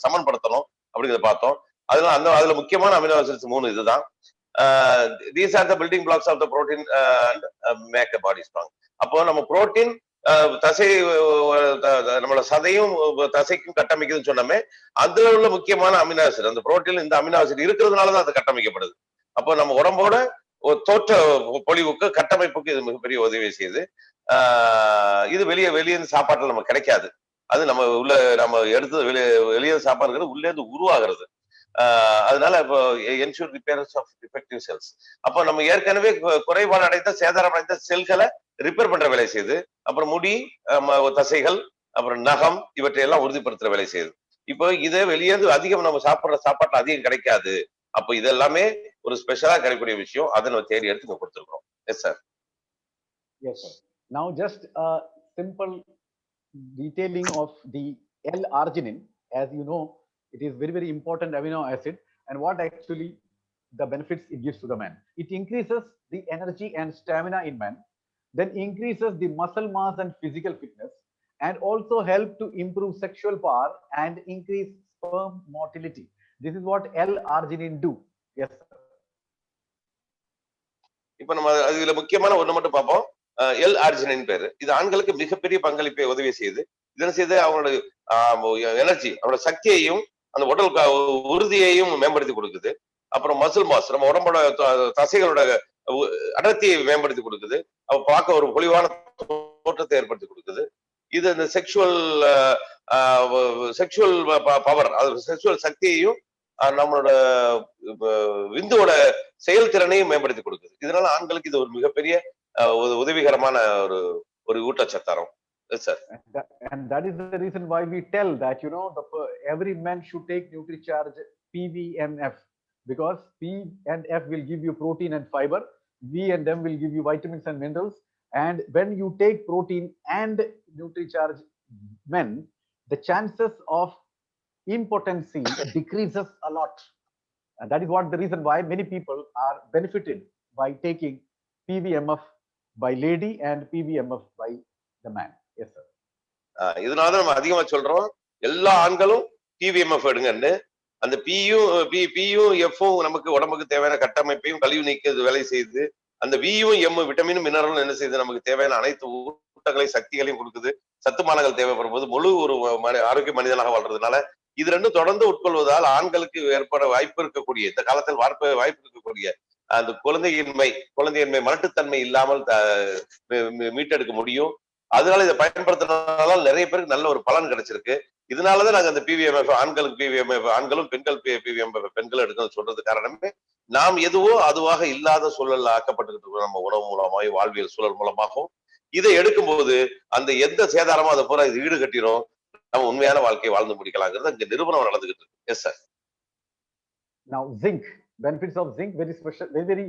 சமன்படுத்தணும் அப்படிங்கிறத பார்த்தோம். அதுல முக்கியமான அமினோ ஆசிட்ஸ் 3 இதுதான். These are the building blocks of the protein and make a body strong. அப்போ நம்ம புரோட்டீன் தசை, நம்மளோட சதையும் தசைக்கும் கட்டமைக்குதுன்னு சொன்னோமே, அதுல உள்ள முக்கியமான அமினோ ஆசிட், அந்த புரோட்டீன் இந்த அமினோ ஆசிட் இருக்கிறதுனாலதான் அது கட்டமைக்கப்படுது. அப்போ நம்ம உடம்போட ஒரு தோற்ற பொலிவுக்கு, கட்டமைப்புக்கு இது மிகப்பெரிய உதவி செய்யுது. இது வெளியே சாப்பாட்டுல நம்ம கிடைக்காது. அது நம்ம எடுத்து வெளியே சாப்பாடுங்கிறது உள்ளே இருந்து உருவாகிறது. அதனால இப்போ ensure repairs of defective cells. அப்போ நம்ம ஏற்கனவே குறைபாடு அடைந்த, சேதாரம் அடைந்த செல்களை ரிப்பேர் பண்ற வேலை செய்யுது. அப்புறம் முடி, தசைகள், அப்புறம் நகம், இவற்றையெல்லாம் உறுதிப்படுத்துற வேலை செய்யுது. இப்போ இதை வெளியே அதிகம் நம்ம சாப்பிடுற சாப்பாட்டுல அதிகம் கிடைக்காது. அப்போ இதெல்லாமே ஒரு ஸ்பெஷலா கிடைக்கக்கூடிய விஷயம். அதை நம்ம தேடி எடுத்து கொடுத்துருக்கோம். S sir. Yes, sir. Now, just a simple detailing of the L-arginine. As you know, it is very, very important amino acid, and what actually the benefits it gives to the man. It increases the energy and stamina in man, then increases the muscle mass and physical fitness, and also help to improve sexual power and increase sperm motility. This is what L-arginine do. Yes, sir. இப்ப நம்ம அதுல முக்கியமான ஒண்ணு மட்டும் பார்ப்போம். எல் ஆர்ஜினின் பேரு. இது ஆண்களுக்கு மிகப்பெரிய பங்களிப்பை உதவி செய்யுது. இதனை செய்து அவங்களோட எனர்ஜி, அவங்களோட சக்தியையும் அந்த உடல் உறுதியையும் மேம்படுத்தி கொடுக்குது. அப்புறம் மசில் மாஸ், நம்ம உடம்போட தசைகளோட அடர்த்தியை மேம்படுத்தி கொடுக்குது. அவ பார்க்க ஒரு பொலிவான தோற்றத்தை ஏற்படுத்தி கொடுக்குது. இது அந்த செக்ஷுவல் பவர், செக்ஷுவல் சக்தியையும் நம்மளோட விந்துவோட செயல்திறனையும் மேம்படுத்தி கொடுக்குது. இதனால ஆண்களுக்கு இது ஒரு மிகப்பெரிய உதவிகரமான ஒரு ஊட்டச்சத்தாரம். Sir. And that is the reason why we tell that, you know, every man should take NutriCharge PVMF, because P and F will give you protein and fiber, V and M will give you vitamins and minerals. And when you take protein and NutriCharge men, the chances of impotency decreases a lot. And that is what the reason why many people are benefited by taking PVMF by lady and PVMF by the man. Yes, sir. இதனால நம்ம அதிகமா சொல்றோம், எல்லா ஆண்களும் பிவிஎம்எஃப் எடுங்கன்னு. அந்த பியும் எஃப்பும் நமக்கு உடம்புக்கு தேவையான கட்டமைப்பையும் கழிவு நீக்க வேலை செய்யுது. அந்த வியும் எம் விட்டமினும் மினரலும் என்ன செய்யுது, நமக்கு தேவையான அனைத்து ஊட்டங்களையும் சக்திகளையும் கொடுக்குது. சத்துமானங்கள் தேவைப்படும் போது முழு ஒரு ஆரோக்கிய மனிதனாக வாழ்றதுனால இது ரெண்டும் தொடர்ந்து உட்கொள்வதால் ஆண்களுக்கு ஏற்பட வாய்ப்பு இருக்கக்கூடிய, இந்த காலத்தில் வாய்ப்பு இருக்கக்கூடிய அந்த குழந்தையின்மை மலட்டுத்தன்மை இல்லாமல் மீட்டெடுக்க முடியும். அதனால இதை பயன்படுத்தினால நிறைய பேருக்கு நல்ல ஒரு பலன் கிடைச்சிருக்கு. இதனாலதான் நாங்க அந்த பிவிஎம்எஃப் ஆண்களுக்கு பிவிஎம்எஃப் ஆண்களும் பிவிஎம்எஃப் பெண்கள் எடுக்கணும்னு சொல்றது காரணமே, நாம் எதுவோ அதுவாக இல்லாத சூழல்ல ஆக்கப்பட்டுக்கிட்டு இருக்கோம். நம்ம உணவு மூலமாகவும் வாழ்வியல் சூழல் மூலமாகவும் இதை எடுக்கும்போது அந்த எந்த சேதாரமும் அதை பூரா இது ஈடுகட்டிடும். நம்ம உண்மையான வாழ்க்கையை வாழ்ந்து முடிக்கலாங்கிறது அங்க நிரூபணம் நடந்துகிட்டு இருக்கு. S sir. Now zinc, benefits of zinc, very special, very, very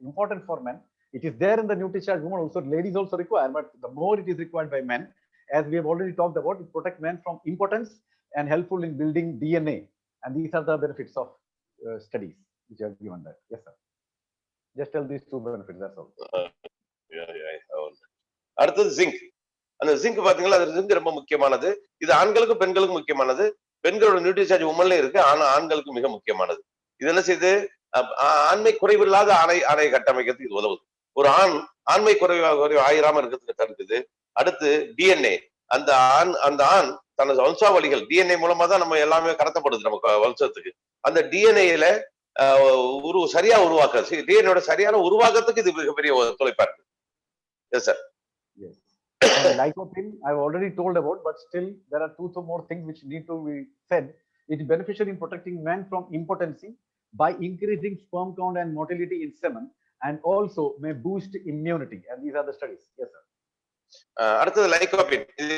important for men. It is there in the NutriCharge women also, ladies also require, but the more it is required by men, as we have already talked about, it protects men from impotence and helpful in building DNA. And these are the benefits of studies which have given that. Yes, sir. Just tell these two benefits, that's all. அடுத்தது ஜிங்க். அந்த ஜிங்க் பாத்தீங்களா, அது ஜிங்க் ரொம்ப முக்கியமானது. இது ஆண்களுக்கும் பெண்களுக்கும் முக்கியமானது. பெண்களோட நியூட்ரிசார்ஜ் உமன்ல இருக்கு, ஆனா ஆண்களுக்கு மிக முக்கியமானது. இது என்ன செய்யுது, ஆண்மை குறைவில்லாத ஆணை கட்டமைக்கிறதுக்கு இது உதவுது. ஒரு ஆண்மை குறைவு ஆயிராம இருக்கிறதுக்கு தடுக்குது. அடுத்து டிஎன்ஏ, அந்த ஆண் தனது வம்சாவளிகள் டிஎன்ஏ மூலமா தான் நம்ம எல்லாமே கடத்தப்படுது நமக்கு வம்சத்துக்கு. அந்த டிஎன்ஏல சரியா உருவாக்க, டிஎன்ஏ சரியான உருவாக்கத்துக்கு இது மிகப்பெரிய ஒத்துழைப்பா இருக்கு. S sir. Yes. Lycopene I've already told about, but still there are two more things which need to be said. It is beneficial in protecting men from impotency by increasing sperm count and motility in semen, and also may boost immunity. And these are the studies. Yes, sir. அடுத்தது லைகோபின். இது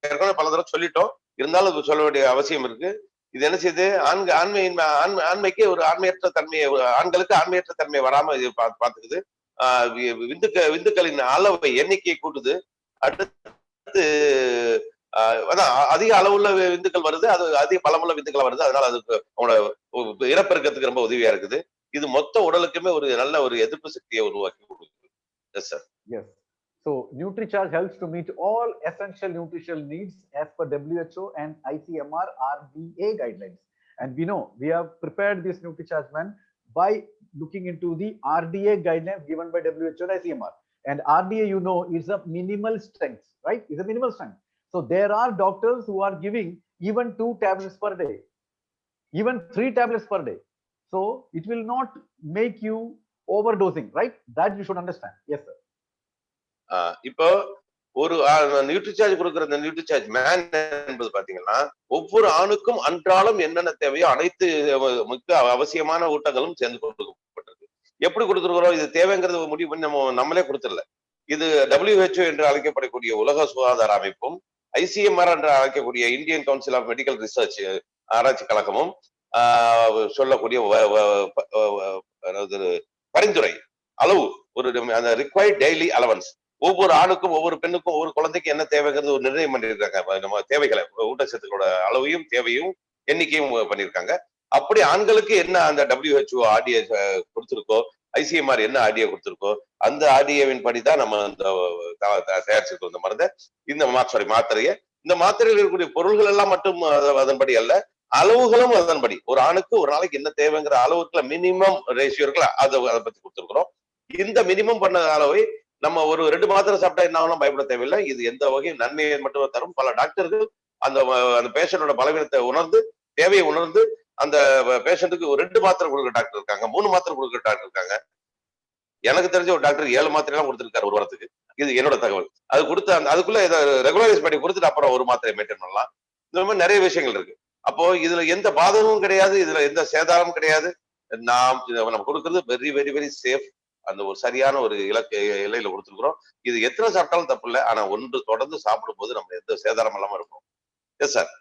ஏற்கனவே பல தடவை சொல்லிட்டோம், இருந்தாலும் சொல்ல வேண்டிய அவசியம் இருக்கு. இது என்ன செய்யுது, ஆண்மைக்கு ஒரு ஆண்மையற்ற தன்மையை, ஆண்களுக்கு ஆண்மையற்ற தன்மை வராம இது பாத்துக்குது. விந்துக்களின் அளவை எண்ணிக்கையை கூட்டுது. அடுத்து அதிக அளவுள்ள விந்துக்கள் வருது, அது அதிக பலமுள்ள விந்துக்கள் வருது. அதனால அதுக்கு அவங்களோட இனப்பெருக்கத்துக்கு ரொம்ப உதவியா இருக்குது. இது மொத்த உடலுக்குமே ஒரு நல்ல ஒரு எதிர்ப்பு சக்தியை உருவாக்கி கொடுக்குது. S sir. Yes. So NutriCharge helps to meet all essential nutritional needs as per WHO and ICMR RDA guidelines. And we know we have prepared this NutriCharge man by looking into the RDA guidelines given by WHO and ICMR. And RDA, you know, is a minimal strength, right? It's a minimal strength. So there are doctors who are giving even 2 tablets per day, even 3 tablets per day. So it will not make you overdosing, right? That you should understand. Yes, sir. இப்போ ஒரு நியூட்ரிசார்ஜ் கொடுக்குற அந்த நியூட்ரிசார்ஜ் மேன் என்பது பாத்தீங்கன்னா, ஒவ்வொரு ஆணுக்கும் அன்றாடம் என்னென்ன தேவையோ அனைத்து மிக அவசியமான ஊட்டங்களும் சேர்ந்து கொடுக்கப்பட்டிருக்கு. எப்படி கொடுத்துருக்கிறோம், இது தேவைங்கிறது முடிவு பண்ணி நம்மளே கொடுத்துடல. இது WHO என்று அழைக்கப்படக்கூடிய உலக சுகாதார அமைப்பும், ஐசிஎம்ஆர் என்று அழைக்கக்கூடிய Indian Council of Medical Research ஆராய்ச்சி கழகமும் சொல்லக்கூடிய பரிந்துரை அளவு, ஒரு அந்த ரிக்வயர்ட் டெய்லி அலவன்ஸ் ஒவ்வொரு ஆணுக்கும் ஒவ்வொரு பெண்ணுக்கும் ஒவ்வொரு குழந்தைக்கும் என்ன தேவைங்கிறது ஒரு நிர்ணயம் பண்ணியிருக்காங்க. நம்ம தேவைகளை ஊட்டச்சத்துக்களோட அளவையும் தேவையும் எண்ணிக்கையும் பண்ணியிருக்காங்க. அப்படி ஆண்களுக்கு என்ன அந்த WHO ஆர்டிஏ கொடுத்திருக்கோ, ஐசிஎம்ஆர் என்ன ஆர்டிஏ கொடுத்திருக்கோ அந்த ஆர்டிஏவின் படிதான் நம்ம இந்த தயாரிச்சிருக்கோம் இந்த மருந்தை, இந்த மாத்திரையை. இந்த மாத்திரையில் இருக்கக்கூடிய பொருள்கள் எல்லாம் மட்டும் அதன்படி அல்ல, அளவுகளும் அதன்படி. ஒரு ஆணுக்கு ஒரு நாளைக்கு என்ன தேவைங்கிற அளவுக்குள்ள மினிமம் ரேஷியோ இருக்குல்ல, அதை பத்தி கொடுத்திருக்கிறோம். இந்த மினிமம் பண்ண அளவை நம்ம ஒரு 2 மாத்திரை சாப்பிட்டா என்ன ஆகலாம் பயப்பட தேவையில்லை. இது எந்த வகையும் நன்மையை மட்டும் தரும். பல டாக்டர்கள் அந்த அந்த பேஷண்டோட பலவீனத்தை உணர்ந்து, தேவையை உணர்ந்து அந்த பேஷண்ட்டுக்கு ஒரு 2 மாத்திரை கொடுக்குற டாக்டர் இருக்காங்க, 3 மாத்திரை கொடுக்குற டாக்டர் இருக்காங்க. எனக்கு தெரிஞ்ச ஒரு டாக்டர் 7 மாத்திரை எல்லாம் கொடுத்திருக்காரு ஒரு வாரத்துக்கு. இது என்னோட தகவல். அது கொடுத்து அதுக்குள்ள இதை ரெகுலரைஸ் பண்ணி கொடுத்துட்டு அப்புறம் ஒரு மாத்திரை மெயின்டைன் பண்ணலாம். இந்த மாதிரி நிறைய விஷயங்கள் இருக்கு. அப்போ இதுல எந்த பாதகமும் கிடையாது, இதுல எந்த சேதாரமும் கிடையாது. நம்ம கொடுக்கறது வெரி வெரி வெரி சேஃப். அந்த ஒரு சரியான ஒரு இலையில கொடுத்துருக்கிறோம். இது எத்தனை சாப்பிட்டாலும் தப்பு இல்லை. ஆனா ஒன்று தொடர்ந்து சாப்பிடும் போது நம்ம எந்த சேதாரம் இல்லாம இருக்கும். Yes sir.